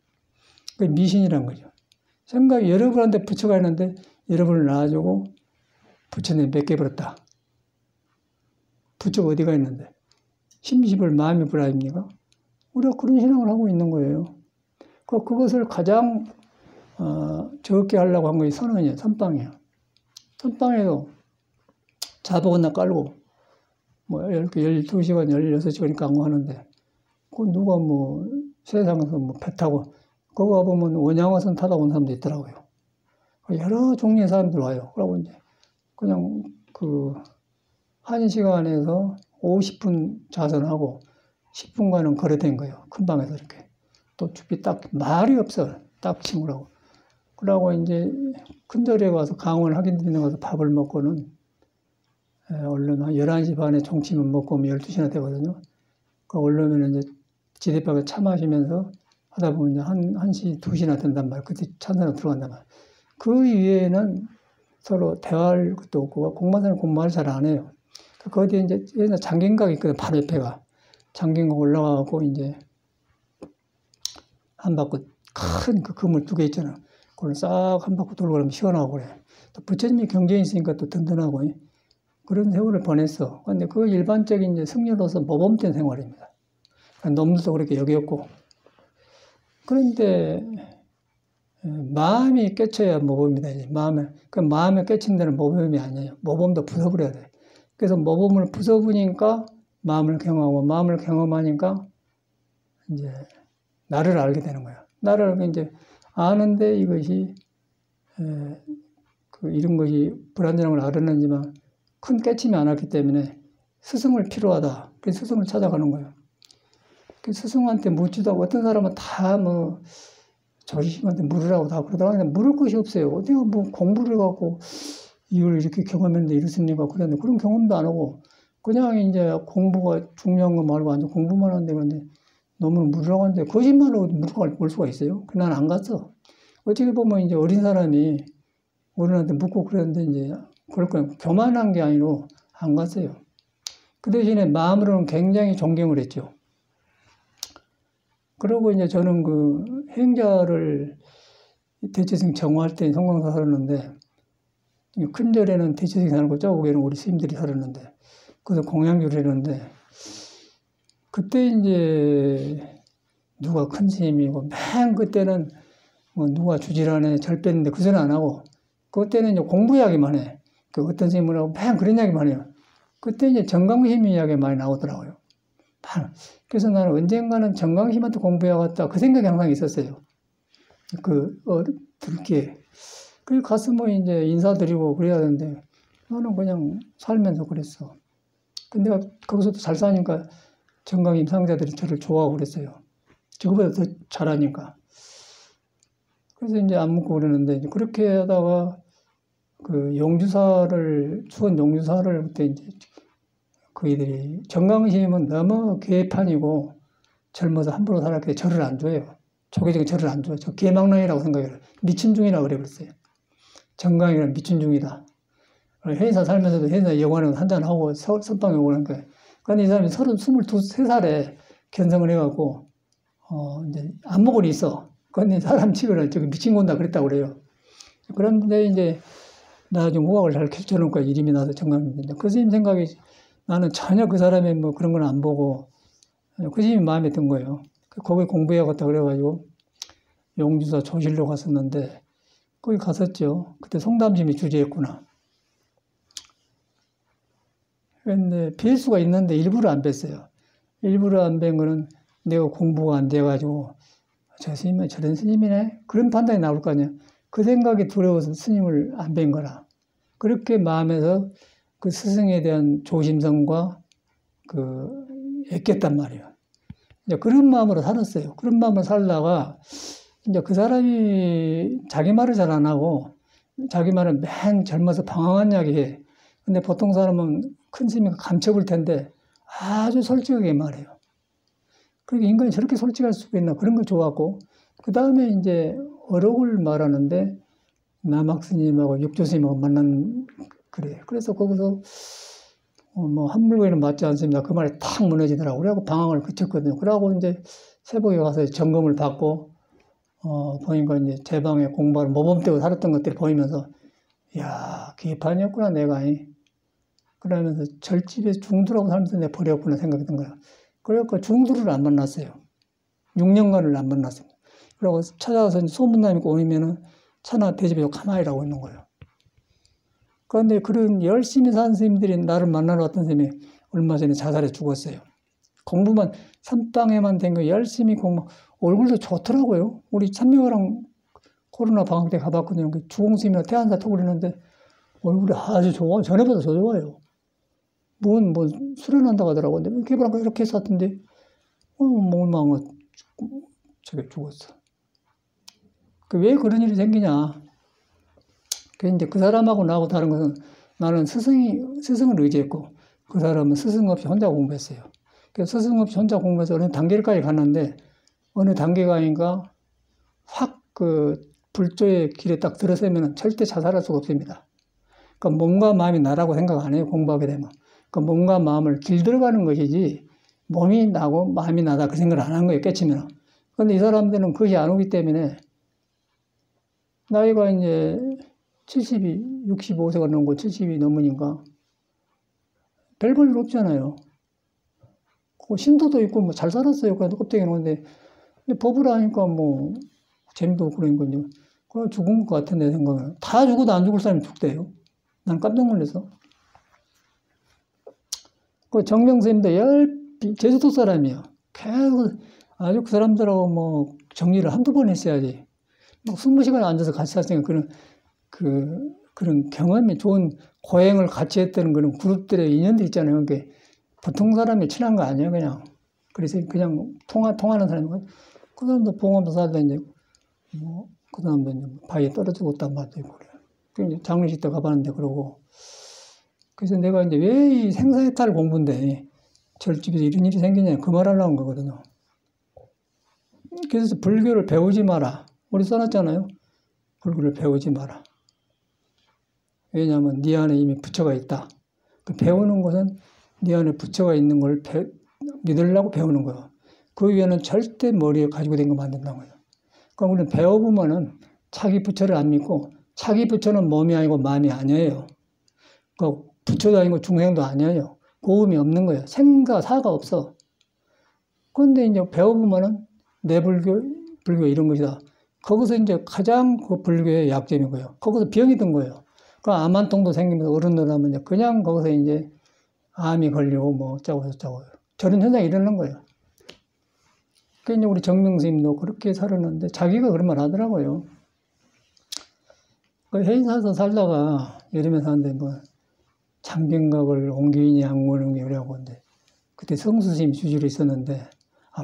그게 미신이란 거죠. 생각이 여러분한테 부처가 있는데 여러분을 놔주고 부처님에 맡겨버렸다. 부처가 어디가 있는데? 심시불 마음이 불 아닙니까? 우리가 그런 신앙을 하고 있는 거예요. 그것을 가장 적게 하려고 한 것이 선언이에요. 선방이에요. 선방에도 자복 하나 깔고 뭐 이렇게 12시간, 16시간 강화하는데 그 누가 뭐 세상에서 뭐 배 타고 그거 가보면 원양어선 타다 온 사람도 있더라고요. 여러 종류의 사람들 와요. 그러고 이제 그냥 그 1시간에서 50분 좌선하고 10분간은 걸어댄 거예요. 큰 방에서 이렇게. 또 춥이 딱 말이 없어. 딱 친구라고. 그러고 이제 큰절에 가서 강원 학인들에 가서 밥을 먹고는 얼른 한 11시 반에 종치면 먹고 오면 12시나 되거든요. 그 얼르면 이제 지대밥에 차 마시면서 하다 보면 이제 1시, 2시나 된단 말이에요. 그때 찬사로 들어간단 말이에요. 그 이외에는 서로 대화할 것도 없고, 공부하는 공부를 잘 안 해요. 거기에 이제 옛날 장경각이 있거든, 바로 옆에가. 장경각 올라가고, 이제, 한 바퀴 큰 그 그물 2개 있잖아. 그걸 싹 한 바퀴 돌고 그러면 시원하고 그래. 또 부처님이 경전이 있으니까 또 든든하고, 그런 세월을 보냈어. 근데 그 일반적인 이제 승려로서 모범된 생활입니다. 놈들도 그렇게 여겼고. 그런데, 마음이 깨쳐야 모범이다. 마음에 깨친 데는 모범이 아니에요. 모범도 부숴버려야 돼. 그래서 모범을 부숴보니까 마음을 경험하고, 마음을 경험하니까 이제 나를 알게 되는 거야. 나를 알고 이제 아는데 이것이, 이런 것이 불완전한 걸 알았는지만 큰 깨침이 안 왔기 때문에 스승을 필요하다. 그래서 스승을 찾아가는 거예요. 그 스승한테 묻지도 하고, 어떤 사람은 다 조리심한테 물으라고 다 그러다가 물을 것이 없어요. 내가 공부를 해갖고 이걸 이렇게 경험했는데 이렇습니까? 그런데 그런 경험도 안 하고, 그냥 이제 공부가 중요한 거 말고 완전 공부만 하는데, 그런데 너무 물으라고 하는데, 거짓말로 물 수가 있어요? 난 안 갔어. 어떻게 보면 이제 어린 사람이 어른한테 묻고 그랬는데, 이제, 그럴 거예요. 교만한 게 아니고 안 갔어요. 그 대신에 마음으로는 굉장히 존경을 했죠. 그리고 이제 저는 그 행자를 대체승 정화할 때 성광사 살았는데, 큰 절에는 대체승이 살고 저쪽에는 우리 스님들이 살았는데, 그래서 공양주를 했는데, 그때 이제 누가 큰 스님이고, 맨 그때는 누가 주지란에 절 뺐는데 그 전에 안 하고, 그때는 이제 공부 이야기만 해. 그 어떤 스님을 하고 맨 그런 이야기만 해요. 그때 이제 정강심 이야기가 많이 나오더라고요. 그래서 나는 언젠가는 정강심한테 공부해야겠다. 그 생각이 항상 있었어요. 들게. 그 가서 이제 인사드리고 그래야 되는데, 나는 그냥 살면서 그랬어. 근데 내가 거기서도 잘 사니까 정강심 상자들이 저를 좋아하고 그랬어요. 저거보다 더 잘하니까. 그래서 이제 안 묻고 그러는데, 그렇게 하다가 수원 용주사를 그때 이제 그이들이, 정강심은 너무 개판이고 젊어서 함부로 살았기 때문에 절을 안 줘요. 초계적인 절을 안 줘요. 저 개망랑이라고 생각해요. 미친중이라고 그래 버렸어요. 정강이란 미친중이다. 회사 살면서도 회사 여관에서 한잔하고 선방에 오는 거예요. 그런데 이 사람이 23살에 견성을 해갖고, 이제 안목은 있어. 그런데 사람 치고는 저기 미친 건다 그랬다고 그래요. 그런데 이제 나중에 우학을 잘 켜쳐놓고 이름이 나서 정강심인데, 그 스님 생각이, 나는 전혀 그 사람의 그런 건 안 보고, 그 스님이 마음에 든 거예요. 거기 공부해야겠다 그래가지고, 용주사 조실로 갔었는데, 거기 갔었죠. 그때 송담심이 주재했구나. 그런데 뵐 수가 있는데 일부러 안 뵀어요. 일부러 안 뵌 거는 내가 공부가 안 돼가지고, 저 스님은 저런 스님이네? 그런 판단이 나올 거 아니야. 그 생각이 두려워서 스님을 안 뵌 거라. 그렇게 마음에서 그 스승에 대한 조심성과 애꼈단 말이에요. 이제 그런 마음으로 살았어요. 그런 마음으로 살다가, 이제 그 사람이 자기 말을 잘 안 하고, 자기 말은 맨 젊어서 방황한 이야기 해. 근데 보통 사람은 큰 스님이 감춰볼 텐데, 아주 솔직하게 말해요. 그러니까 인간이 저렇게 솔직할 수가 있나, 그런 거 좋았고, 그 다음에 이제 어록을 말하는데, 남학 스님하고 육조 스님하고 그래. 그래서 거기서, 한 물건에는 맞지 않습니다. 그 말에 탁 무너지더라고요. 그래갖고 방황을 그쳤거든요. 그러고 이제 새벽에 가서 점검을 받고, 보니까 이제 제 방에 공부를 모범되고 살았던 것들을 보이면서, 이야, 기판이었구나, 내가. 그러면서 절집에 중두라고 살면서 내가 버렸구나 생각이 든 거야. 그래갖고 중두를 안 만났어요. 6년간을 안 만났습니다. 그러고 찾아가서 소문나니까 오면은 차나 대집에 가만히라고 있는 거예요. 그런데 그런 열심히 산 스님들이 나를 만나러 왔던 스님이 얼마 전에 자살해 죽었어요. 공부만, 선방에만 된 거 열심히 공부, 얼굴도 좋더라고요. 우리 찬미화랑 코로나 방학 때 가봤거든요. 주공스님이랑 태안사 톡을 했는데 얼굴이 아주 좋아. 전에보다 더 좋아요. 수련한다고 하더라고요. 근데 개발한 이렇게 했었던데, 얼마나 저게 죽었어. 왜 그런 일이 생기냐. 이제 그 사람하고 나하고 다른 것은, 나는 스승을 의지했고, 그 사람은 스승 없이 혼자 공부했어요. 그래서 스승 없이 혼자 공부해서 어느 단계까지 갔는데, 어느 단계가 아닌가, 확 불조의 길에 딱 들어서면 절대 자살할 수가 없습니다. 그러니까 몸과 마음이 나라고 생각 안 해요. 공부하게 되면. 그러니까 몸과 마음을 길들어가는 것이지 몸이 나고 마음이 나다 그 생각을 안 한 거예요. 깨치면. 그런데 이 사람들은 그것이 안 오기 때문에 나이가 이제 70이 65세가 넘고 70이 넘으니까 별 볼 일 없잖아요. 그 신도도 있고 뭐 잘 살았어요. 그래도 껍데기 놓은데 법을 하니까 뭐 재미도 없고 그런 거죠. 그럼 죽은 것 같은데 생각은 다 죽어도 안 죽을 사람이 죽대요. 난 깜짝 놀라서. 그 정명 선생님도 제주도 사람이야. 계속 아주 그 사람들하고 뭐 정리를 한두 번 했어야지. 막 20시간 앉아서 같이 샀으니까 그런 경험이 좋은 고행을 같이 했던 그런 그룹들의 인연들 있잖아요. 그러니까 보통 사람이 친한 거 아니에요, 그냥. 그래서 그냥 통하는 사람이. 그 사람도 봉암도 살다 이제, 뭐, 그 사람도 이제 바위에 떨어지고 있단 말도 있고, 그래. 그 이제 장례식 때 가봤는데 그러고. 그래서 내가 이제 왜 이 생사해탈 공부인데, 절집에서 이런 일이 생기냐, 그 말 하려고 한 거거든요. 그래서 불교를 배우지 마라. 우리 써놨잖아요. 불교를 배우지 마라. 왜냐하면 네 안에 이미 부처가 있다. 그 배우는 것은 네 안에 부처가 있는 걸 믿으려고 배우는 거야. 그 위에는 절대 머리에 가지고 된 거 만든다는 거예요. 그러니까 우리는 배워보면은 자기 부처를 안 믿고 자기 부처는 몸이 아니고 마음이 아니에요. 그 부처도 아니고 중생도 아니에요. 고음이 없는 거예요. 생사, 사가 없어. 그런데 이제 배워보면은 내 불교 이런 것이다. 거기서 이제 가장 그 불교의 약점인 거예요. 거기서 병이 든 거예요. 그 암 한 통도 생기면서 어른들 하면 그냥 거기서 이제 암이 걸리고 뭐 어쩌고 저쩌고 저런 현상이 일어나는 거예요. 그러니까 우리 정명 스님도 그렇게 살았는데 자기가 그런 말 하더라고요. 그 해인사에서 살다가 여름에 사는데 뭐 장경각을 옹교인이 양고는 게 그래갖고 이제 그때 성수 스님이 주지로 있었는데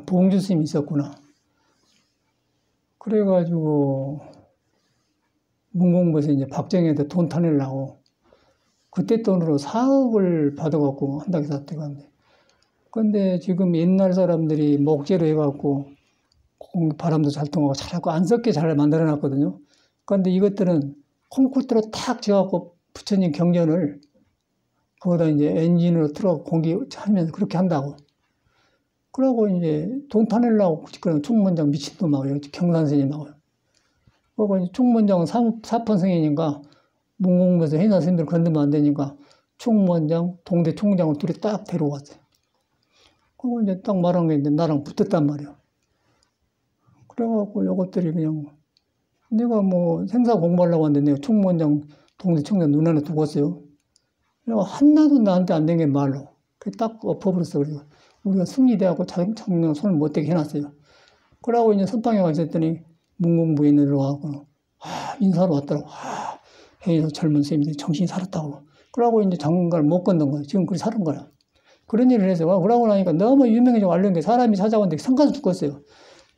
봉주 스님이 있었구나. 그래가지고 문공부에서 이제 박정희한테 돈 타내려고 그때 돈으로 4억을 받아갖고 한다고 샀대요. 근데 지금 옛날 사람들이 목재로 해갖고 바람도 잘 통하고 잘하고 안 썩게 잘 만들어 놨거든요. 그런데 이것들은 콘크리트로 탁 지어갖고 부처님 경전을 거기다 이제 엔진으로 틀어 공기 하면서 그렇게 한다고. 그러고 이제 돈 타내려고 그런 충문장 미친놈하고 경산스님하고. 그리고 충문장은 사펀성이니까 문공부에서 해나 스님들 건드면 안 되니까 충문장, 동대 총장을 둘이 딱 데려왔어요. 그리고 이제 딱 말한 게 이제 나랑 붙었단 말이야. 그래갖고 요것들이 그냥 내가 뭐 생사 공부하려고 하는데 내가 충무원장, 동대 총장 눈 안에 두고 왔어요. 그래서 하나도 나한테 안 된 게 말로. 그게 딱 엎어버렸어. 그리고 우리가 승리돼갖고 장명 손을 못 대게 해놨어요. 그러고 이제 선방에 가 있었더니 문공부에 있는 데로 와갖고 인사로 왔더라고. 해에서 젊은 스님들이 정신이 살았다고. 그러고 이제 장관을 못 건든 거야. 지금 그렇게 사는 거야. 그런 일을 해서 그러고 나니까 너무 유명해지고 알려는 게 사람이 찾아왔는데 성가서 죽었어요.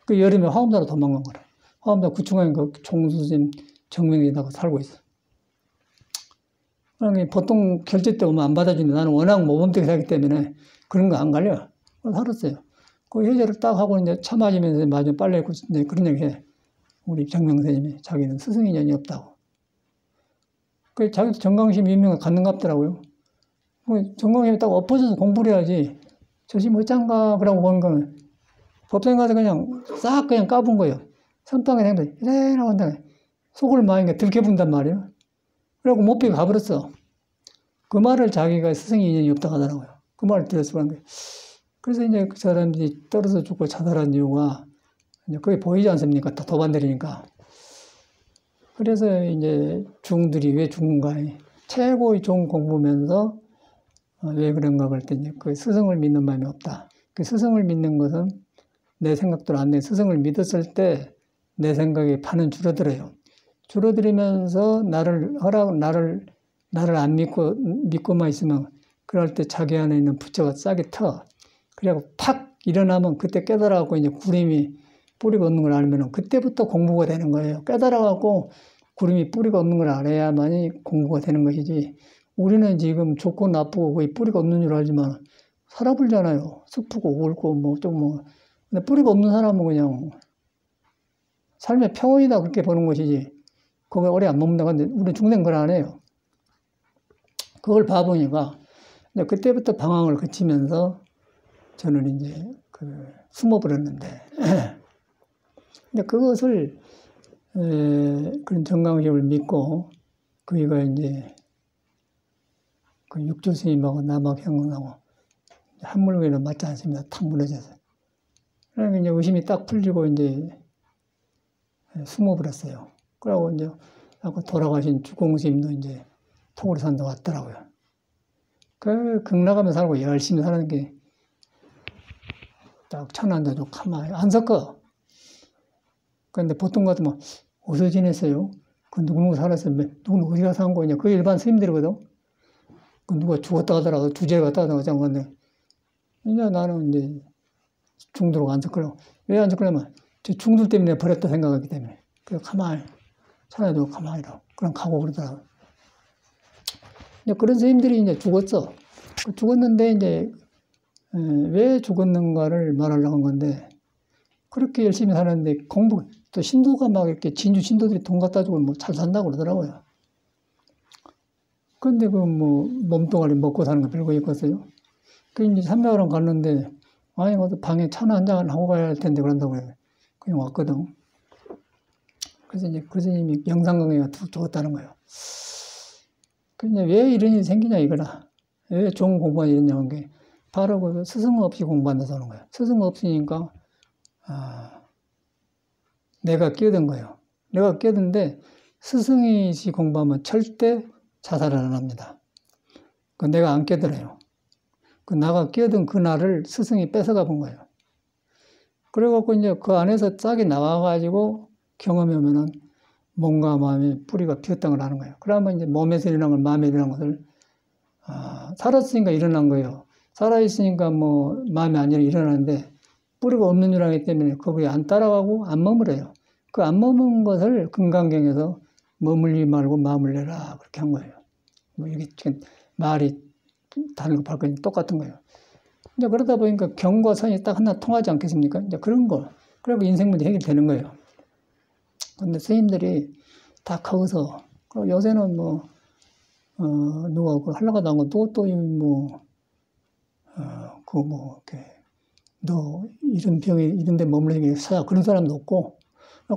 그 여름에 화엄사로 도망간 거라. 화엄사 구충항에 그 종수님 정명에다가 살고 있어. 그러니까 보통 결제 때 오면 안 받아주는데 나는 워낙 모범되게 살기 때문에 그런 거 안 갈려. 살았어요. 그 해제를 딱 하고 이제 차 맞으면서 맞으면 빨래 입고 이제 그런 얘기 해. 우리 정명 선생님이 자기는 스승 인연이 없다고. 그 자기도 정강심 유명을 갖는 것 같더라고요. 정강심이 딱 엎어져서 공부를 해야지. 저심 어쩐가 그러고 보는 거는 법당 가서 그냥 싹 그냥 까본 거예요. 선방에 생각해 이래라고 한다. 속을 많이 들켜본단 말이에요. 그래갖고 못 배고 가버렸어. 그 말을 자기가 스승이 인연이 없다고 하더라고요. 그 말을 들었어. 그래서 이제 그 사람들이 떨어져 죽고 자살한 이유가 이제 그게 보이지 않습니까? 다 도반들이니까. 그래서 이제 중들이 왜 죽는가. 최고의 좋은 공부면서 왜 그런가 할 때 이제 그 스승을 믿는 마음이 없다. 그 스승을 믿는 것은 내 생각대로 안 돼. 스승을 믿었을 때 내 생각이 반은 줄어들어요. 줄어들면서 나를 안 믿고만 있으면 그럴 때 자기 안에 있는 부처가 싹이 터. 그래갖고 팍 일어나면 그때 깨달아갖고 이제 구름이 뿌리가 없는 걸 알면은 그때부터 공부가 되는 거예요. 깨달아갖고 구름이 뿌리가 없는 걸 알아야만이 공부가 되는 것이지. 우리는 지금 좋고 나쁘고 거의 뿌리가 없는 줄 알지만 살아불잖아요. 슬프고 옳고 뭐 좀 뭐. 근데 뿌리가 없는 사람은 그냥 삶의 평온이다 그렇게 보는 것이지. 그거 오래 안 먹는다. 근데 우리는 중생 그걸 안 해요. 그걸 봐보니까 이제 그때부터 방황을 거치면서 저는 이제 숨어버렸는데, 근데 그것을 그런 정강심을 믿고 그이가 이제 그 육조 스님하고 남학형하고 한물회로 맞지 않습니다. 탁 무너져서. 그러니까 이제 의심이 딱 풀리고 이제 숨어버렸어요. 그러고 이제 아까 돌아가신 주공 스님도 이제 토굴산도 왔더라고요. 그 극락하며 살고 열심히 사는 게 딱 천안도 가만히 안 섞어. 그런데 보통 같으면 어디서 지냈어요? 그 누구 살았어요? 누구는 어디 가서 산 거냐? 그 일반 스님들이거든. 그 누가 죽었다 하더라도 주제에 갔다 하다가 한 건데, 이제 나는 이제 중도로 안 섞으려고. 왜 안 섞으려면 저 중들 때문에 버렸다 생각하기 때문에. 그래서 가만히 천안도 가만히 있라고. 그럼 가고 그러더라고. 이제 그런 스님들이 이제 죽었어. 죽었는데 이제 왜 죽었는가를 말하려고 한 건데, 그렇게 열심히 사는데 공부, 또 신도가 막 이렇게 진주 신도들이 돈 갖다 주고 뭐 잘 산다고 그러더라고요. 근데 그 뭐 몸뚱아리 먹고 사는 거 별거 있겠어요? 그 이제 삼매하러 갔는데, 아니, 어디 방에 차나 한 잔 하고 가야 할 텐데 그런다고 해요. 그냥 왔거든. 그래서 이제 그 스님이 영상강의가 죽었다는 거예요. 근데 왜 이런 일이 생기냐 이거라. 왜 좋은 공부가 이러냐 한 게, 바로 그 스승 없이 공부한다서 하는 거예요. 스승 없으니까, 내가 끼어든 거예요. 내가 끼어든데 스승이 공부하면 절대 자살을 안 합니다. 그 내가 안 끼어들어요. 그 나가 끼어든 그 날을 스승이 뺏어가 본 거예요. 그래갖고 이제 그 안에서 짝이 나와가지고 경험해 오면은 몸과 마음의 뿌리가 피었다는 걸 하는 거예요. 그러면 이제 몸에서 일어난 걸 마음에 일어난 것을, 살았으니까 일어난 거예요. 살아있으니까 뭐 마음이 안 일어나는데 뿌리가 없는 줄 알기 때문에 거기에 안 따라가고 안 머물어요. 그 안 머문 것을 금강경에서 머물지 말고 마음을 내라 그렇게 한 거예요. 뭐 이게 지금 말이 다른 거 발걸음이 똑같은 거예요. 이제 그러다 보니까 경과 선이 딱 하나 통하지 않겠습니까? 이제 그런 거. 그리고 인생 문제 해결되는 거예요. 근데 스님들이 다 거기서, 요새는 뭐, 누가 그 하려고 하던 거, 이렇게, 너 이런 병에, 이런 데 머물러 사, 그런 사람도 없고,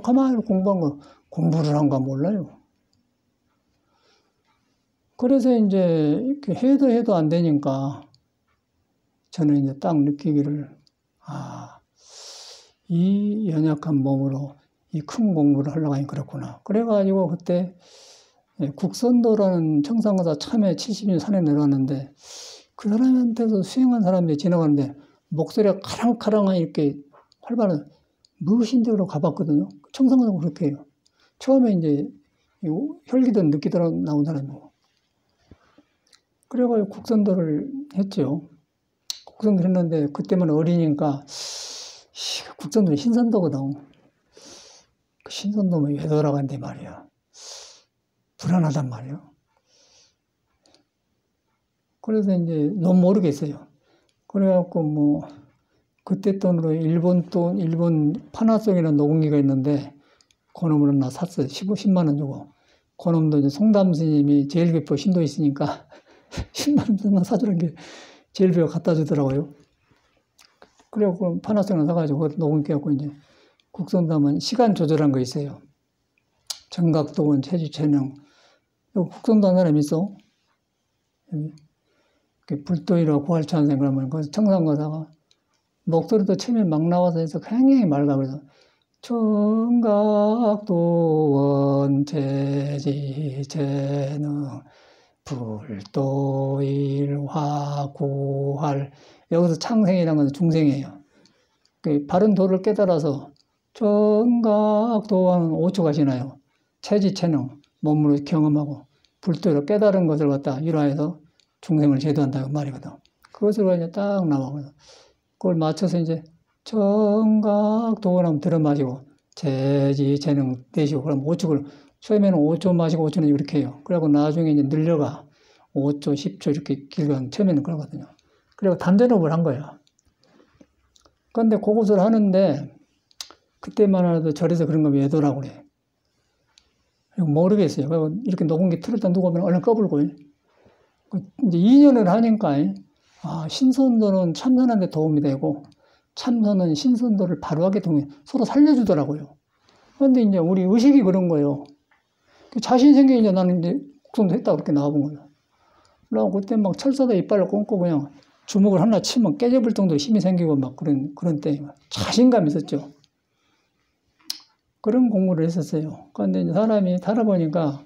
가만히 공부한 거, 공부를 한가 몰라요. 그래서 이제 이렇게 해도 안 되니까, 저는 이제 딱 느끼기를, 이 연약한 몸으로 이 큰 공부를 하려고 하니 그렇구나. 그래가지고 그때 국선도라는 청산가사 참에 70년 산에 내려왔는데, 그 사람한테서 수행한 사람들이 지나가는데 목소리가 카랑카랑한 이렇게 활발한 무엇인데로 가봤거든요. 청산가사가 그렇게 해요. 처음에 이제 혈기든 느끼든 나온 사람이고. 그래가지고 국선도를 했죠. 국선도를 했는데 그때만 어리니까 국선도는 신선도거든. 그 신선도면 왜 돌아간대 말이야. 불안하단 말이야. 그래서 이제 너무 모르겠어요. 그래갖고 뭐 그때 돈으로 일본 파나송이라는 녹음기가 있는데 그놈으로 나 샀어요. 10만 원 주고. 그놈도 이제 송담 스님이 제일교포 신도 있으니까 10만 원 사주는 게 제일교포가 갖다 주더라고요. 그래갖고 파나송을 사가지고 녹음기 갖고 이제 국선도하면 시간 조절한 거 있어요. 정각도원, 체지체능. 국선도 한 사람 있어? 여기. 불도이로 고할찬생 그러면 거기서 청산거사가 목소리도 처음에 막 나와서 해서 굉장히 맑아. 그래서 청각도원 체지체능 불도일화 고할. 여기서 창생이라는 건 중생이에요. 바른 도를 깨달아서 청각도원 5초 가시나요? 체지체능 몸으로 경험하고 불도로 깨달은 것을 갖다 일화해서 중생을 제도한다 그 말이거든. 그것을 그냥 딱 나와. 그걸 맞춰서 이제 청각도원 하면 들어 마시고 체지체능 내쉬고 그럼 5초 처음에는 5초 마시고 5초는 이렇게 해요. 그리고 나중에 이제 늘려가 5초, 10초 이렇게 길게 처음에는 그러거든요. 그리고 단전호흡을 한 거예요. 그런데 그것을 하는데 그때만 해도 절에서 그런 거 왜 도라고 그래. 모르겠어요. 이렇게 녹음기 틀었다 누가 보면 얼른 꺼불고. 이제 2년을 하니까, 신선도는 참선하는 데 도움이 되고, 참선은 신선도를 바로하게 서로 살려주더라고요. 그런데 이제 우리 의식이 그런 거예요. 자신 생기니까 나는 이제 국선도 했다 그렇게 나와본 거예요. 그러고 그때 막 철사다 이빨을 꽂고 그냥 주먹을 하나 치면 깨져볼 정도로 힘이 생기고 막 그런 때 자신감이 있었죠. 그런 공부를 했었어요. 그런데 이제 사람이 살아보니까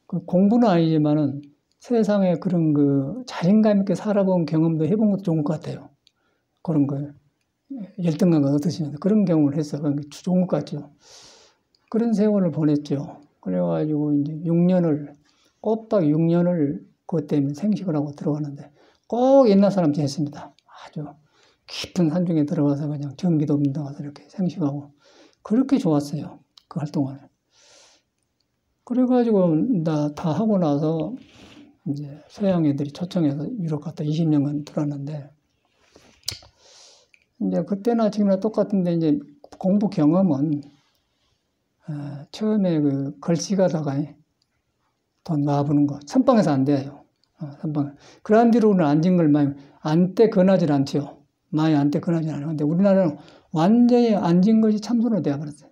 그 공부는 아니지만은 세상에 그런 그 자신감 있게 살아본 경험도 해본 것도 좋은 것 같아요. 그런 걸 열등감을 얻으시면서 그런 경험을 했어요. 그런 게 좋은 것 같죠. 그런 세월을 보냈죠. 그래가지고 이제 6년을 꼬박 6년을 그것 때문에 생식을 하고 들어가는데 꼭 옛날 사람처럼 했습니다. 아주 깊은 산중에 들어가서 그냥 전기도 없는 데 가서 이렇게 생식하고 그렇게 좋았어요. 그 활동을. 그래가지고 다 하고 나서 이제 서양 애들이 초청해서 유럽 갔다 20년간 들어왔는데 이제 그때나 지금이나 똑같은데 이제 공부 경험은 처음에 그 걸씨가다가 돈 놔부는 거 선방에서 안 돼요. 선방. 그런 뒤로는 앉은 걸 많이 안때 권하지 않죠. 많이 안때 권하지 않아요. 근데 우리나라는 완전히 앉은 것이 참선으로 되어버렸어요.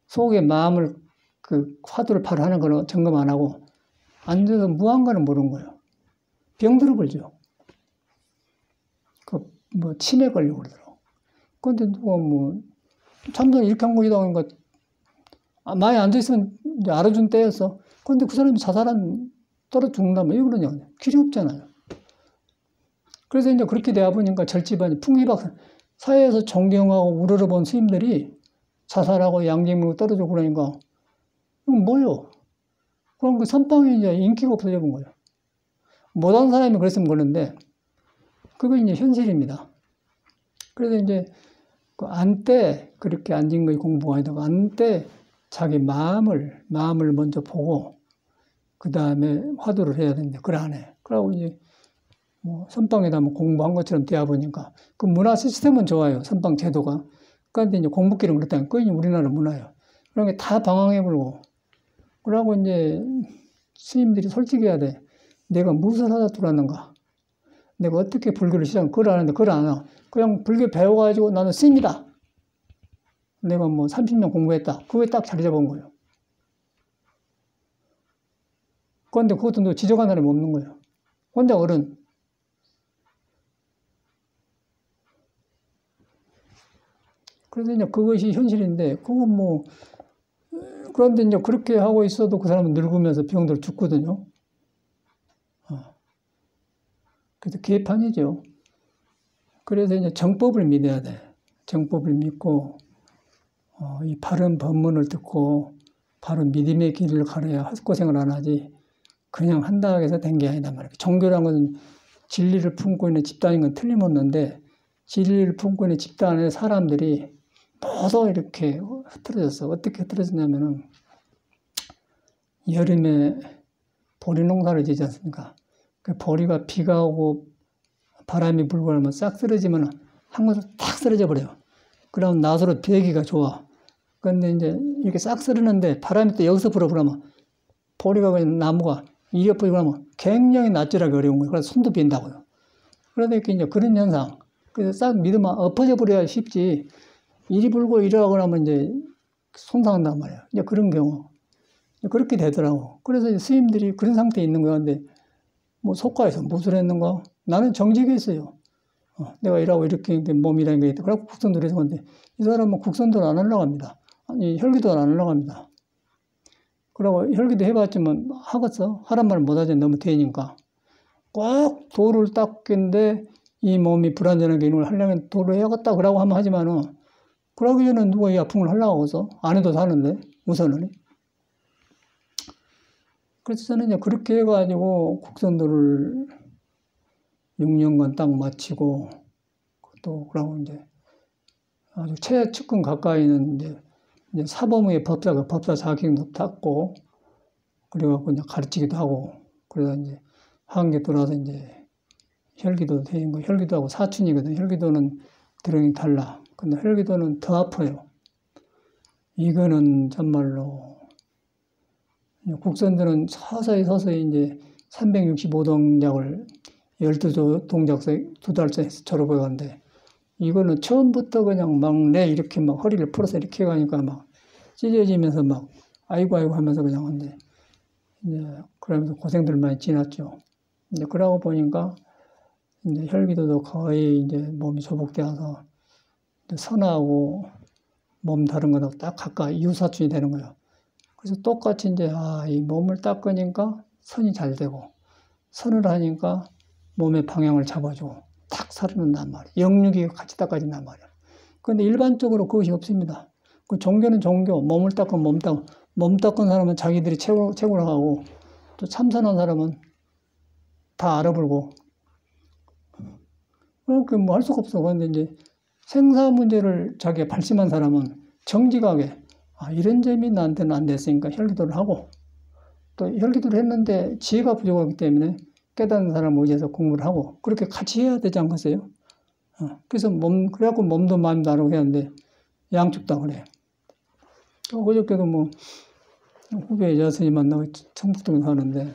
속에 마음을 그 화두를 바로 하는 걸 점검 안 하고 앉아서 무한가는 모르는 거예요. 병들어 걸죠. 뭐 치매 걸리고 그러더라고. 근데 누가 뭐 참선 이렇게 한 거이다 하니까 많이 앉아있으면 이제 알아준 때였어. 근데 그 사람이 자살한 떨어 죽는다면 왜 그러냐. 길이 없잖아요. 그래서 이제 그렇게 되어 보니까 절집안이 풍기박 사회에서 존경하고 우러러본 스님들이 자살하고 양갱물고 떨어지고 그러니까 이건 뭐요? 그럼 그 선방에 이제 인기가 없어져 본 거예요. 못한 사람이 그랬으면 그러는데 그거 이제 현실입니다. 그래서 이제 그 안때 그렇게 앉은 거에 공부가 아니고 안때 자기 마음을 먼저 보고 그 다음에 화두를 해야 되는데 그걸 안 해. 그러고 이제 뭐 선방에다 뭐 공부한 것처럼 되어 보니까 그 문화 시스템은 좋아요. 선방 제도가. 그런데 이제 공부길은 그렇다니까 그게 우리나라 문화예요. 그런 게 다 방황해버리고 그러고 이제 스님들이 솔직히 해야 돼. 내가 무엇을 하다 들어왔는가? 내가 어떻게 불교를 시작한 그걸 아는데 그걸 안 해. 그냥 불교 배워가지고 나는 스님이다. 내가 뭐 30년 공부했다. 그거에 딱 자리 잡은 거예요. 그런데 그것도 너 지적한 사람이 없는 거예요. 혼자 어른. 그래서 이제 그것이 현실인데, 그건 뭐, 그런데 이제 그렇게 하고 있어도 그 사람은 늙으면서 병들 죽거든요. 그래서 개판이죠. 그래서 이제 정법을 믿어야 돼. 정법을 믿고, 이 바른 법문을 듣고, 바른 믿음의 길을 가려야 헛고생을 안 하지, 그냥 한다고 해서 된 게 아니다 말이에요. 종교란 건 진리를 품고 있는 집단인 건 틀림없는데, 진리를 품고 있는 집단의 사람들이 모두 이렇게 흐트러졌어. 어떻게 흐트러졌냐면은, 여름에 보리 농사를 지지 않습니까? 그 보리가 비가 오고 바람이 불고 하면 싹 쓰러지면 한 곳으로 탁 쓰러져 버려요. 그럼 나서로 되기가 좋아. 그런데 이제 이렇게 싹 쓰러는데 바람이 또 여기서 불어 그러면 보리가 그냥 나무가 이게 뿌리고 하면 굉장히 낯질하기 어려운 거예요. 그래서 손도 빈다고요. 그러니까 이제 그런 현상. 그래서 싹 믿으면 엎어져 버려야 쉽지. 이리 불고 이리 하고 나면 이제 손상한단 말이에요. 이제 그런 경우. 그렇게 되더라고. 그래서 이제 스님들이 그런 상태에 있는 거야. 근데 뭐 속가에서 무엇을 했는가? 나는 정직했어요. 내가 일하고 이렇게 몸이라는 게 있다. 그래서 국선도를 해서 건데 이 사람은 국선도를 안 하려고 합니다. 아니 혈기도를 안 하려고 합니다. 그러고 혈기도 해봤지만 하겠어? 하란 말 못하지. 너무 되니까. 꼭 도를 닦는데 이 몸이 불안전하게 이걸 하려면 도를 해야겠다. 그러고 하면 하지만은 그러기 전에 누가 이 아픔을 하려고 하겠어? 안 해도 사는데 우선은. 그래서 저는 이제 그렇게 해가지고 국선도를 6년간 딱 마치고 또 그러고 이제 아주 최측근 가까이 있는 이제 사범의 법사 자격도 땄고 그래갖고 이제 가르치기도 하고 그러다 이제 한개 돌아서 이제 혈기도 되는 거 혈기도하고 사춘이거든. 혈기도는 드렁이 달라. 근데 혈기도는 더 아파요. 이거는 정말로 국선들은 서서히 이제 365동작을 12동작서 2달째 해서 졸업해 갔는데, 이거는 처음부터 그냥 막 이렇게 막 허리를 풀어서 이렇게 가니까 막 찢어지면서 막 아이고 하면서 그냥 한데, 이제 그러면서 고생들 많이 지났죠. 이제 그러고 보니까 이제 혈기도도 거의 이제 몸이 조복되어서 선하고 몸 다른 거랑 딱 가까이 유사춘이 되는 거예요. 그래서 똑같이 이제 이 몸을 닦으니까 선이 잘 되고, 선을 하니까 몸의 방향을 잡아주고 탁 살아난단 말이에요. 영육이 같이 닦아진단 말이에요. 그런데 일반적으로 그것이 없습니다. 그 종교는 종교, 몸을 닦은 몸 닦은 사람은 자기들이 최고라고 하고, 또 참선한 사람은 다 알아불고, 그렇게 뭐 할 수가 없어. 그런데 이제 생사 문제를 자기가 발심한 사람은 정직하게, 이런 점이 나한테는 안 됐으니까 혈기도를 하고, 또 혈기도를 했는데 지혜가 부족하기 때문에 깨닫는 사람 의지해서 공부를 하고, 그렇게 같이 해야 되지 않겠어요? 그래서 그래갖고 몸도 마음도 알고 해야 하는데, 양쪽 다 그래. 그저께도 뭐, 후배 여선이 만나고 청북동에 사는데,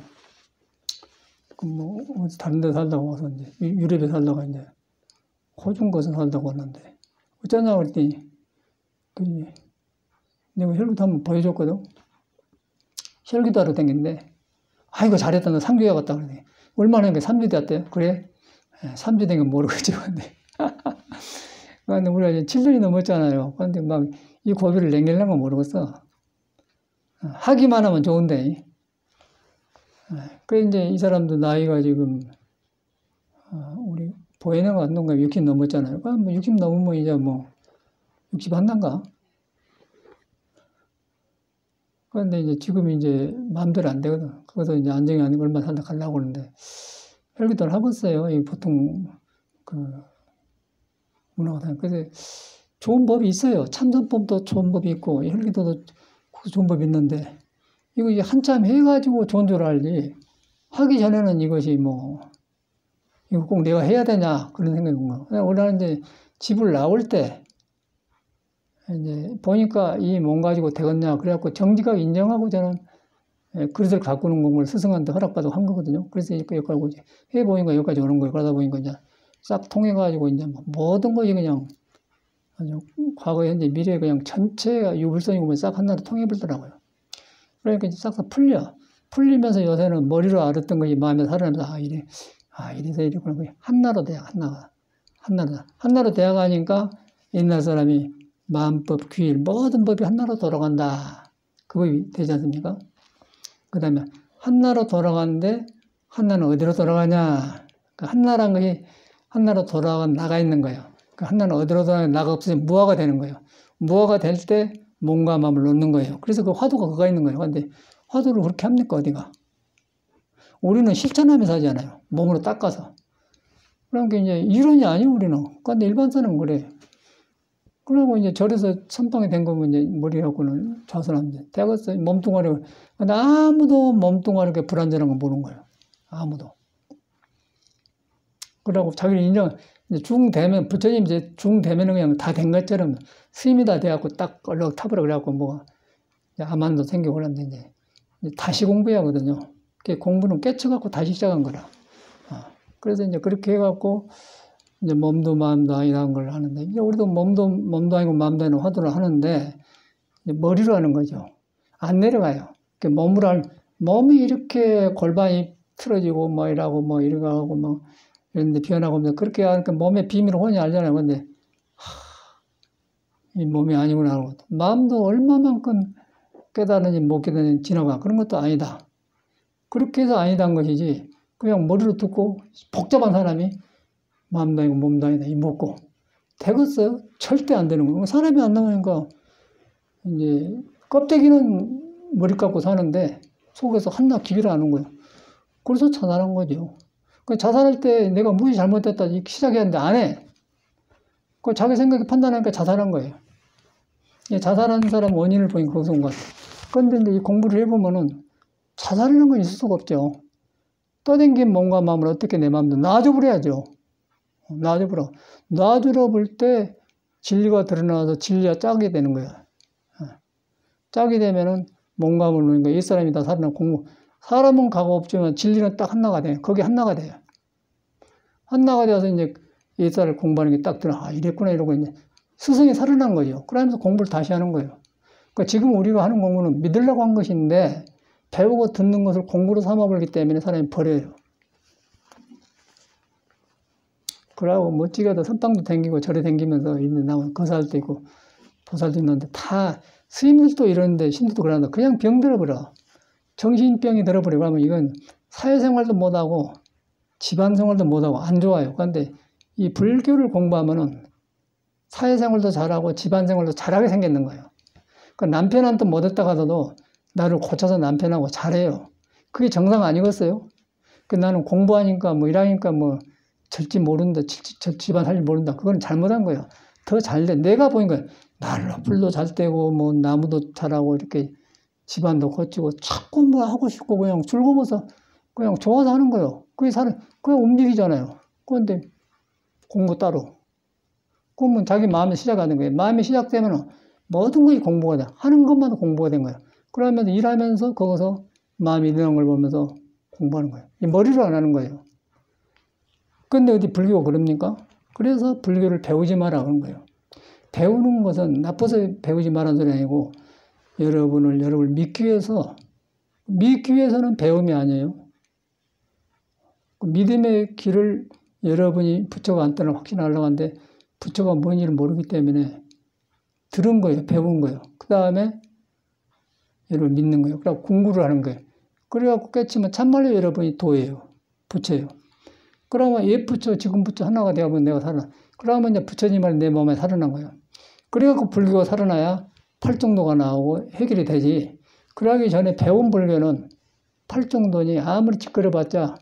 다른 데 살다가 와서 이제, 유럽에 살다가 이제, 호중 거서 살다가 왔는데, 어쩌냐고 그랬더니, 내가 혈기도 한번 보여줬거든. 혈기도 하러 댕겼는데, 아이고, 잘했다. 너 3주 갔다 그러더니, 얼마나 한 게 3주 됐대요? 그래? 3주 된 건 모르겠지. 근데 우리가 이제 7년이 넘었잖아요. 근데 막 이 고비를 남기려는 건 모르겠어. 하기만 하면 좋은데. 그래, 이제 이 사람도 나이가 지금, 우리 보혜네가 안동가 60 넘었잖아요. 뭐 60 넘으면 이제 뭐, 60 한단가? 그런데 이제 지금 이제 마음대로 안 되거든. 거기서 이제 안정이 아니고 얼마 살다 가려고 그러는데, 혈기도를 하고 있어요. 이 보통, 문화가 다. 그래서 좋은 법이 있어요. 참선법도 좋은 법이 있고, 혈기도도 좋은 법이 있는데, 이거 이제 한참 해가지고 좋은 줄 알지. 하기 전에는 이것이 뭐, 이거 꼭 내가 해야 되냐, 그런 생각이 든 거예요. 우리는 이제 집을 나올 때, 이제 보니까 이 몸 가지고 되겠냐, 그래갖고 정직하게 인정하고 저는 그릇을 가꾸는 공부를 스승한테 허락받고 한 거거든요. 그래서 여기까지 이제 해보니까 여기까지 오는 거예요. 그러다 보니까 이제 싹 통해가지고 이제 모든 것이 그냥 아주 과거, 현재, 미래 그냥 전체가 유불선이고 싹 하나로 통해버리더라고요. 그러니까 이제 싹 다 풀리면서 요새는 머리로 알았던 것이 마음에 살아나면서 이래서 이랬구나. 한나로 돼야 한나로 돼가니까 옛날 사람이 마음법, 규일 모든 법이 한나로 돌아간다. 그 법이 되지 않습니까? 그 다음에 한나로 돌아가는데 한나는 어디로 돌아가냐? 그 한나란 것이 한나로 나가 있는 거예요. 그 한나는 어디로 돌아가냐? 나가 없으면 무아가 되는 거예요. 무아가 될 때 몸과 마음을 놓는 거예요. 그래서 그 화두가 그가 있는 거예요. 근데 화두를 그렇게 합니까? 어디가? 우리는 실천하면서 하잖아요. 몸으로 닦아서. 그러니까 이제 이론이 아니에요, 우리는. 근데 일반사는 그래. 그리고 이제 절에서 선방이 된 거면 이제 머리 갖고는 좌선하면 되겠어. 몸뚱아리. 근데 아무도 몸뚱아리가 불안전한 건 모르는 거예요. 아무도. 그러고 자기를 중되면, 부처님 이제 중되면은 그냥 다 된 것처럼 스님이 다 돼갖고 딱 얼른 타버려. 그래갖고 뭐, 아만도 생기고 그러는데 이제 다시 공부해야 하거든요. 공부는 깨쳐갖고 다시 시작한 거라. 그래서 이제 그렇게 해갖고 이제 몸도 마음도 아니라는 걸 하는데, 이제 우리도 몸도 아니고 마음도 아니고 화두를 하는데, 이제 머리로 하는 거죠. 안 내려가요. 몸이 이렇게 골반이 틀어지고 뭐 이러고 뭐 이러고 뭐 이런데 변하고 뭐 그렇게 하니까 몸의 비밀을 혼자 알잖아요. 근데, 이 몸이 아니구나 하고, 마음도 얼마만큼 깨달은지 못 깨달은지 지나가. 그런 것도 아니다. 그렇게 해서 아니다는 것이지, 그냥 머리로 듣고 복잡한 사람이 마음도 아니고 몸도 아니다 이 먹고 되겠어요? 절대 안 되는 거예요. 사람이 안 나오니까 이제 껍데기는 머리 감고 사는데 속에서 한낱 기비를 하는 거예요. 그래서 자살한 거죠. 자살할 때 내가 무엇이 잘못됐다 시작해야 하는데 안 해. 자기 생각에 판단하니까 자살한 거예요. 자살한 사람 원인을 보니까 거기서 온 것 같아요. 그런데 이제 이 공부를 해보면은 자살이라는 건 있을 수가 없죠. 떠댕긴 몸과 마음을 어떻게 내 마음도 놔줘버려야죠. 놔주러 볼 때 진리가 드러나서 진리가 짜게 되는 거야. 짜게 되면은 몸과 마음을 놓으니까 이 사람이 다 살아나고 사람은 가고 없지만 진리는 딱 하나가 돼요. 거기 하나가 돼요. 하나가 되어서 이제 예사를 공부하는 게 딱 들어. 아, 이랬구나, 이러고 이제 스승이 살아난 거죠. 그러면서 공부를 다시 하는 거예요. 그러니까 지금 우리가 하는 공부는 믿으려고 한 것인데 배우고 듣는 것을 공부로 삼아버리기 때문에 사람이 버려요. 그러고 멋지게도 선방도 댕기고 절에 댕기면서 있는 나무 거살도 있고 보살도 있는데 다 스님들도 이러는데 신들도 그러는데 그냥 병 들어버려. 정신병이 들어버리고 하면 이건 사회생활도 못하고 집안생활도 못하고 안 좋아요. 그런데 이 불교를 공부하면은 사회생활도 잘하고 집안생활도 잘하게 생겼는 거예요. 그 남편한테 못했다 가도 나를 고쳐서 남편하고 잘해요. 그게 정상 아니겠어요? 그 나는 공부하니까 뭐 일하니까 뭐 절지 모른다, 집안 할 일 모른다. 그건 잘못한 거예요. 더 잘돼. 내가 보니까 날로 불도 잘 떼고 뭐 나무도 잘하고 이렇게 집안도 고치고 자꾸 뭐 하고 싶고 그냥 즐거워서 그냥 좋아서 하는 거예요. 그냥 움직이잖아요. 그런데 공부 따로. 그러면 자기 마음이 시작하는 거예요. 마음이 시작되면 모든 것이 공부가 돼. 하는 것만 공부가 된 거예요. 그러면서 일하면서 거기서 마음이 일어나는 걸 보면서 공부하는 거예요. 머리로 안 하는 거예요. 근데 어디 불교가 그럽니까? 그래서 불교를 배우지 마라 그런 거예요. 배우는 것은 나빠서 배우지 말라는 소리 아니고 여러분을 믿기 위해서는 배움이 아니에요. 믿음의 길을 여러분이 부처가 안 떠나 확신하려고 하는데 부처가 뭔지를 모르기 때문에 들은 거예요. 배운 거예요. 그 다음에 여러분 믿는 거예요. 그래서 공부를 하는 거예요. 그래갖고 깨치면 참말로 여러분이 도예요. 부처예요. 그러면 옛 부처, 지금 부처 하나가 되어보면 내가 살아나. 그러면 이제 부처님 말이 내 몸에 살아난 거예요. 그래갖고 불교가 살아나야 팔정도가 나오고 해결이 되지. 그러기 전에 배운 불교는 팔정도니 아무리 짓거려봤자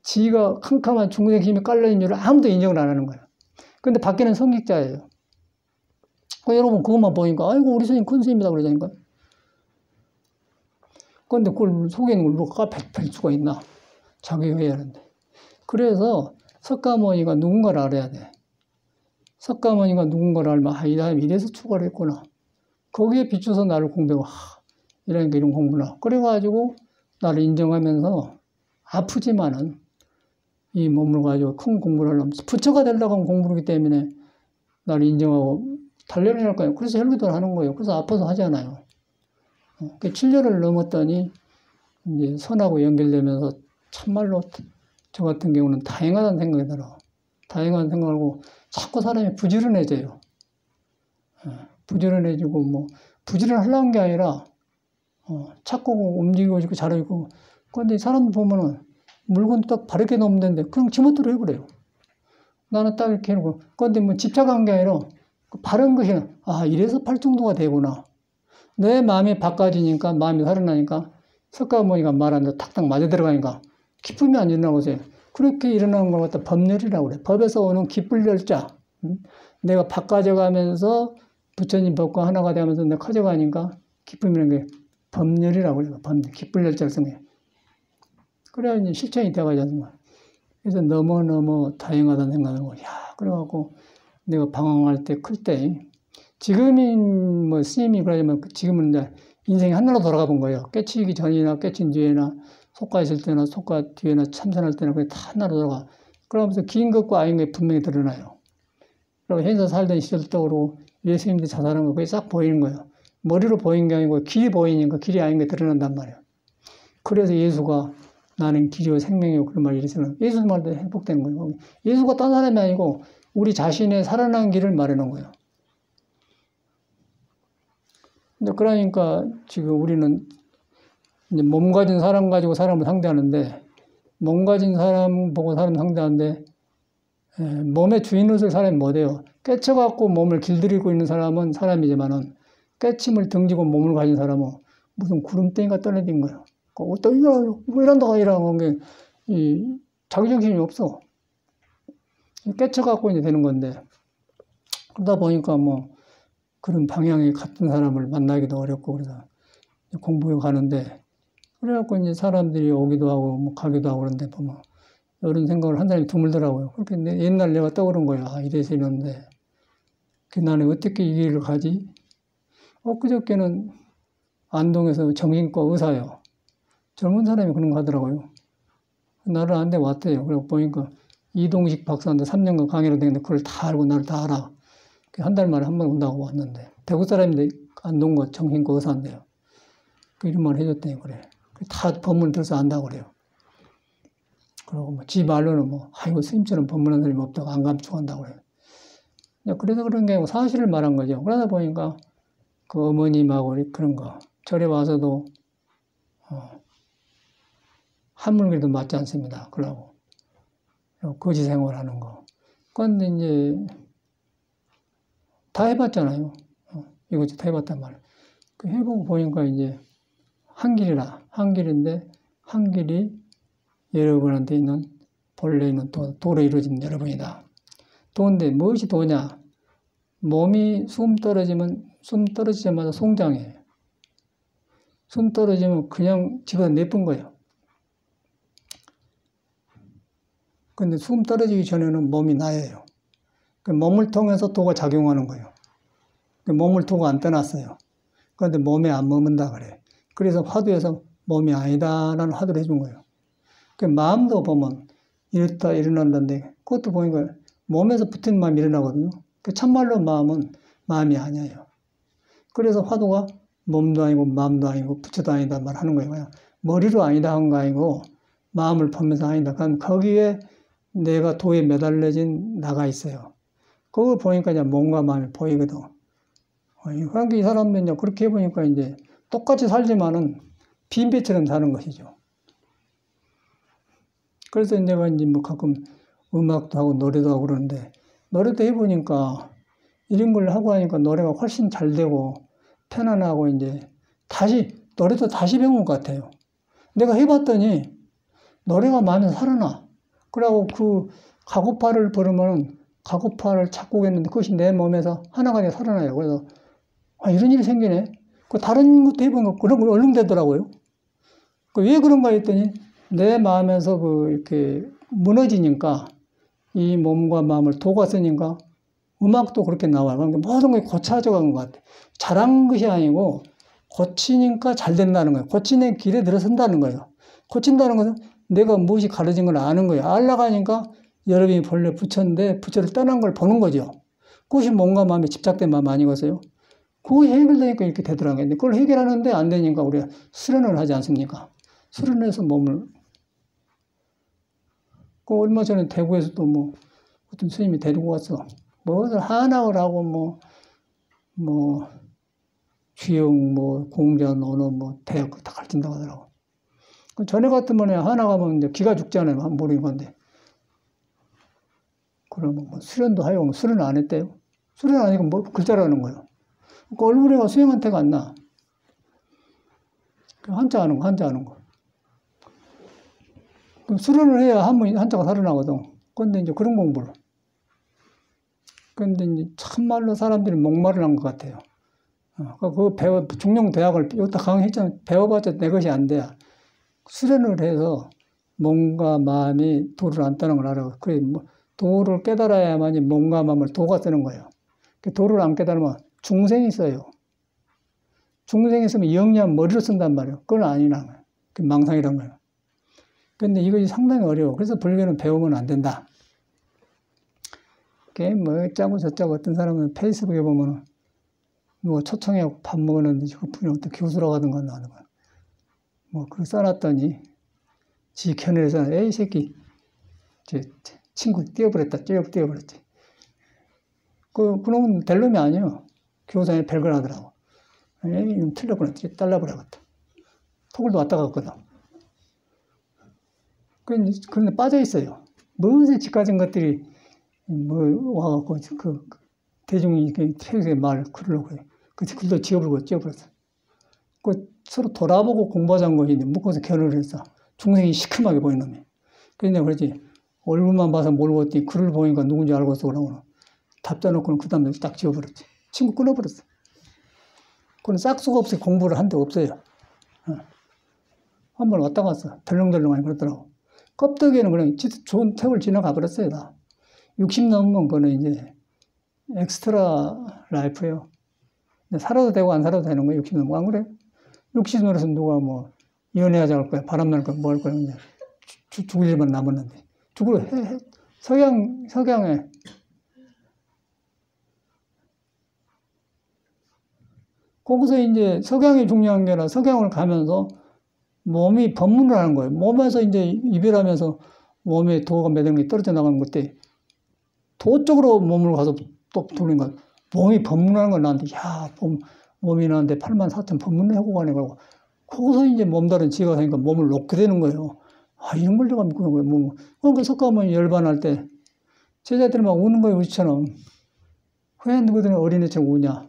지가 캄캄한 중국의 힘이 깔려있는 줄 아무도 인정을 안 하는 거예요. 근데 밖에는 성직자예요. 여러분 그것만 보니까 아이고 우리 스님 큰 스님이다 그러자니까. 그런데 그걸 속에 있는 걸 누가 펼 수가 있나. 자기가 해야 하는데. 그래서 석가모니가 누군가를 알아야 돼. 석가모니가 누군가를 알면 이 사람이 이래서 출가를 했구나. 거기에 비춰서 나를 공부하고 이러니까 이런 공부나. 그래가지고 나를 인정하면서 아프지만은 이 몸을 가지고 큰 공부를 하려면 부처가 되려고 하면 공부하기 때문에 나를 인정하고 단련을 할 거예요. 그래서 헬기도를 하는 거예요. 그래서 아파서 하잖아요. 7년을 넘었더니 이제 선하고 연결되면서 참말로 저 같은 경우는 다행하다는 생각이 들어. 다행한 생각하고 자꾸 사람이 부지런해져요. 부지런해지고 뭐 부지런하려는 게 아니라 자꾸 움직이고 잘하고. 그런데 사람 보면은 물건 딱 바르게 놓으면 되는데 그냥 지멋대로 해버려요. 나는 딱 이렇게 해놓고. 그런데 뭐 집착한 게 아니라 바른 것이 이래서 팔정도가 되구나. 내 마음이 바꿔지니까 마음이 살아나니까 석가모니가 말하는데 탁탁 맞아 들어가니까 기쁨이 안 일어나고 있어요. 그렇게 일어나는 걸 갖다 법열이라고 그래. 법에서 오는 기쁠 열자. 내가 바꿔져 가면서 부처님 법과 하나가 되면서 내가 커져가니까 기쁨이라는 게 법열이라고 그래요. 법열. 기쁠 열자를 쓴 거예요. 그래야 이제 실천이 돼가지 않습니까? 그래서 너무너무 다행하다는 생각을 하고, 그래갖고 내가 방황할 때, 클 때, 지금인 뭐 스님이 그러지만 지금은 이제 인생이 하나로 돌아가 본 거예요. 깨치기 전이나 깨친 뒤에나 속가 있을 때나 속가 뒤에나 참선할 때나 그게 다 하나로 돌아가. 그러면서 긴 것과 아닌 게 분명히 드러나요. 그리고 현재 살던 시절도 떠오르고 예수님들이 자살한 거 그게 싹 보이는 거예요. 머리로 보이는 게 아니고 길이 보이니까 길이 아닌 게 드러난단 말이에요. 그래서 예수가 나는 길이요 생명이요 그런 말이 있으면 예수 말도 회복되는 거예요. 예수가 딴 사람이 아니고 우리 자신의 살아난 길을 말해놓은 거예요. 근데 그러니까 지금 우리는 이제 몸 가진 사람 가지고 사람을 상대하는데 몸 가진 사람 보고 사람 상대하는데 몸의 주인을 쓸 사람이 못해요. 깨쳐갖고 몸을 길들이고 있는 사람은 사람이지만은 깨침을 등지고 몸을 가진 사람은 무슨 구름땡이가 떨어진 거예요. 또 이런다가 이러는 게 자기정신이 없어. 깨쳐갖고 이제 되는 건데 그러다 보니까 뭐 그런 방향이 같은 사람을 만나기도 어렵고 그래서 공부해 가는데 그래갖고 이제 사람들이 오기도 하고 뭐 가기도 하고 그런데 보면 이런 생각을 한 사람이 드물더라고요. 그렇게 옛날 내가 떠오른 거야. 이래서 이러는데 나는 어떻게 이 길을 가지? 엊그저께는 안동에서 정신과 의사요. 젊은 사람이 그런 거 하더라고요. 나를 안 돼 왔대요. 그리고 보니까 이동식 박사한테 3년간 강의를 했는데 그걸 다 알고 나를 다 알아. 한 달 만에 한 번 온다고 왔는데. 대구 사람인데 안동고 정신과 의사인데요. 그 이런 말 해줬대요. 그래. 다 법문 들어서 안다고 그래요. 그리고 뭐 지 말로는 뭐, 아이고, 스님처럼 법문한 사람이 없다고 안 감축한다고 그래요. 그래서 그런 게 아니고 사실을 말한 거죠. 그러다 보니까 그 어머님하고 그런 거. 절에 와서도, 한물길도 맞지 않습니다. 그러고. 거지 생활하는 거. 그런데 이제, 다 해봤잖아요. 이것저것 다 해봤단 말이에요. 그 해보고 보니까 이제, 한 길인데, 한 길이 여러분한테 있는, 본래 있는 도로 이루어진 여러분이다. 도인데 무엇이 도냐? 몸이 숨 떨어지자마자 송장해요. 숨 떨어지면 그냥 집어서 내뿜은 거예요. 근데 숨 떨어지기 전에는 몸이 나예요. 그 몸을 통해서 도가 작용하는 거예요. 그 몸을 도가 안 떠났어요. 그런데 몸에 안 머문다 그래. 그래서 화두에서 몸이 아니다라는 화두를 해준 거예요. 그 마음도 보면 이렇다 일어난다는데 그것도 보니까 몸에서 붙은 마음이 일어나거든요. 그 참말로 마음은 마음이 아니에요. 그래서 화두가 몸도 아니고 마음도 아니고 부처도 아니다 말하는 거예요. 머리로 아니다 한 거 아니고 마음을 보면서 아니다. 그럼 거기에 내가 도에 매달려진 나가 있어요. 그걸 보니까 이제 몸과 마음이 보이거든. 그러니까 이 사람은 그렇게 해보니까 이제 똑같이 살지만은 빈배처럼 사는 것이죠. 그래서 내가 이제 뭐 가끔 음악도 하고 노래도 하고 그러는데 노래도 해보니까 이런 걸 하고 하니까 노래가 훨씬 잘 되고 편안하고 이제 노래도 다시 배운 것 같아요. 내가 해봤더니 노래가 마음에 살아나. 그러고 그 가고파를 부르면 가고파를 작곡했는데 그것이 내 몸에서 하나가 살아나요. 그래서 이런 일이 생기네. 그 다른 것도 해보니까 그런 걸 얼른 되더라고요. 왜 그런가 했더니 내 마음에서 이렇게 무너지니까 이 몸과 마음을 도갔으니까 음악도 그렇게 나와요. 그러니까 모든 게 고쳐져 간 것 같아요. 잘한 것이 아니고 고치니까 잘 된다는 거예요. 고치는 길에 들어선다는 거예요. 고친다는 것은 내가 무엇이 가르친 걸 아는 거예요. 알아가니까 여러분이 본래 부처인데 부처를 떠난 걸 보는 거죠. 그것이 몸과 마음에 집착된 마음 아니겠어요? 그거 해결되니까 이렇게 되더라고요. 근데 그걸 해결하는데 안 되니까 우리가 수련을 하지 않습니까? 수련해서 몸을. 얼마 전에 대구에서도 뭐 어떤 스님이 데리고 왔어. 뭐를 한학을 하고 주영, 공전, 언어, 대학 다 가르친다고 하더라고. 전에 같으면 하나 가면 이제 기가 죽잖아요. 한 모르는 건데. 그러면 수련도 하여 수련 안 했대요. 수련 안 하니까 글자라는 거예요. 그러니까 얼굴에가 수행한테가 안 나. 한자 하는 거. 수련을 해야 한자가 살아나거든. 그런데 이제 그런 공부를. 그런데 이제 참말로 사람들이 목마를 한 것 같아요. 중용대학을 여기다 강의했잖아. 배워봤자 내 것이 안 돼. 수련을 해서 몸과 마음이 도를 안 따는 걸 알아. 그래, 도를 깨달아야만이 몸과 마음을 도가 쓰는 거예요. 도를 안 깨달으면 중생이 써요. 중생이 쓰면 영리한 머리로 쓴단 말이에요. 그건 아니란 거예요. 그 망상이란 거예요. 근데 이것이 상당히 어려워. 그래서 불교는 배우면 안 된다. 짜고 저짜고 어떤 사람은 페이스북에 보면은 초청해갖고 밥 먹었는데 그 분이 어떤 교수라고 하던가 나는 거야. 그걸 써놨더니 지 견해에서 에이 새끼 제 친구 띄워버렸지. 그놈은 될 놈이 아니에요. 교사에 별걸 하더라고. 에이 틀려버렸지. 잘라버려야겠다. 토굴도 왔다 갔거든. 그런데 빠져있어요. 무슨 집가진 것들이 와갖고 대중이 태극의 말 그러려고 해요. 글도 지워버렸어. 서로 돌아보고 공부하자는 것인데 묶어서 결혼을 했어. 중생이 시큼하게 보이는 놈이. 그러니까 그러지. 얼굴만 봐서 모르고 했더니 글을 보니까 누군지 알고 있어. 그러고 답장놓고는 그 다음에 딱 지워버렸지. 친구 끊어버렸어. 그건 싹수가 없이 공부를 한 데 없어요. 한 번 왔다 갔어. 덜렁덜렁하니 그러더라고. 껍데기에는 그냥 좋은 태울 지나가 버렸어요. 다. 60 넘으면 그거는 이제 엑스트라 라이프예요. 살아도 되고 안 살아도 되는 거예요. 60 넘으면. 안 그래? 60 넘어서 누가 연애하자 할 거야. 바람 날 거야. 뭐 할 거야. 그냥 죽을 일만 남았는데. 석양에. 거기서 이제 석양이 중요한 게 아니라 석양을 가면서 몸이 법문을 하는 거예요. 몸에서 이제 이별하면서 몸에 도가 매달린 게 떨어져 나가는 것때 도 쪽으로 몸을 가서 또 돌린 거야. 몸이 법문하는 걸 나한테, 야, 몸이 나한테 84,000 법문을 하고 가네. 그러고, 거기서 이제 몸다른 지가 생기니까 몸을 놓게 되는 거예요. 아, 이런 걸 내가 믿고 있는 거예요. 그러니까 석가모니 열반할 때, 제자들이 막 우는 거예요, 우리처럼. 왜 누구들은 어린애처럼 우냐?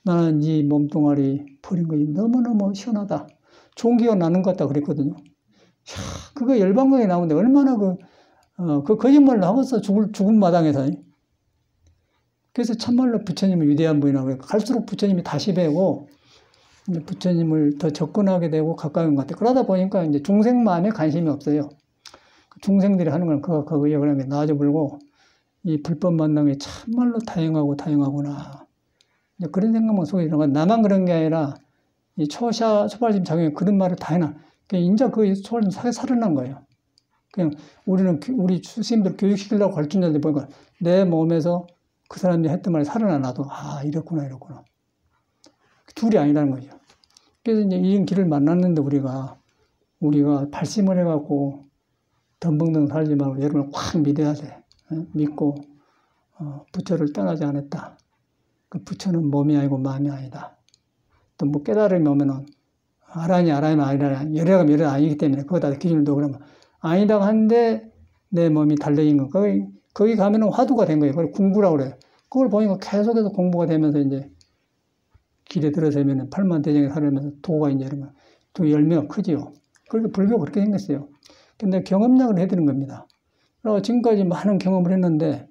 나는 이 몸뚱아리 버린 거 너무너무 시원하다. 좋은 기가 나는 것 같다 그랬거든요. 야, 그거 열반강에 나오는데 얼마나 그 거짓말을 하고서 죽은 마당에서. 그래서 참말로 부처님은 위대한 분이라고 해요. 갈수록 부처님이 다시 배우고, 이제 부처님을 더 접근하게 되고 가까이 온 것 같아요. 그러다 보니까 이제 중생 마음에 관심이 없어요. 중생들이 하는 건 그거에 그러면 놔줘버리고, 이 불법 만남이 참말로 다양하구나. 이제 그런 생각만 속에 들어가. 나만 그런 게 아니라, 이 초발심 작용에 그런 말을 다 해놔. 인자 그 초발심 살아난 거예요. 그냥 우리 스님들 교육시키려고 가르친다는데 보니까 내 몸에서 그 사람이 했던 말이 살아나 나도, 아, 이렇구나. 둘이 아니라는 거죠. 그래서 이제 이런 길을 만났는데 우리가 발심을 해갖고 덤벙덩 살지 말고 여러분을 확 믿어야 돼. 믿고, 부처를 떠나지 않았다. 그 부처는 몸이 아니고 마음이 아니다. 또 뭐 깨달음이 오면은, 아니면 아니라, 열애가 아니기 때문에 그거다 기준을 둬 그러면, 아니다고 하는데 내 몸이 달려있는 거. 거기 가면은 화두가 된 거예요. 그걸 공부라고 그래요. 그걸 보니까 계속해서 공부가 되면서 이제 길에 들어서면 팔만대장에 살면서 도가 이제 이러면 또 열매가 크지요. 그렇게 불교가 그렇게 생겼어요. 근데 경험량을 해드리는 겁니다. 그리고 지금까지 많은 경험을 했는데,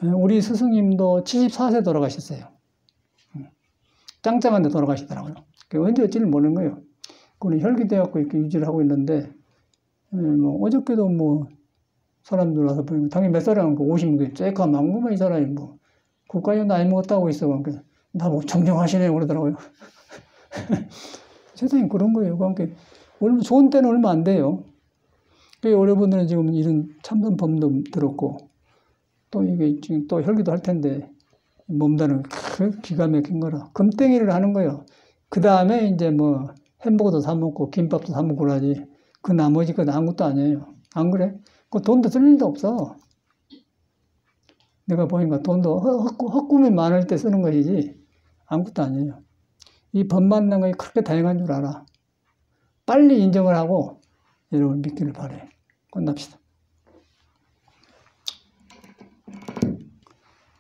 우리 스승님도 74세 돌아가셨어요. 짱짱한데 돌아가시더라고요. 언제 어찌를 모르는 거예요. 그는 혈기돼갖고 이렇게 유지를 하고 있는데, 뭐, 어저께도 뭐, 사람들 와서 보니까, 당연히 몇 살이라는 거 50개, 쬐까 망구만 이 사람이 뭐, 국가에 나이 먹었다고 있어. 그러니까, 나뭐 정정하시네, 그러더라고요. 세상에 그런 거예요. 그러니까, 좋은 때는 얼마 안 돼요. 여러분들은 지금 이런 참선법도 들었고, 또 이게 지금 또 혈기도 할 텐데, 몸다는 기가 막힌 거라. 금땡이를 하는 거예요. 그 다음에 이제 뭐, 햄버거도 사먹고, 김밥도 사먹고 그러지. 그 나머지 건 아무것도 아니에요. 안 그래? 그 돈도 쓸 일도 없어. 내가 보니까 돈도 헛꿈이 많을 때 쓰는 것이지, 아무것도 아니에요. 이 법 만난 것이 그렇게 다양한 줄 알아. 빨리 인정을 하고, 여러분 믿기를 바래. 끝납시다.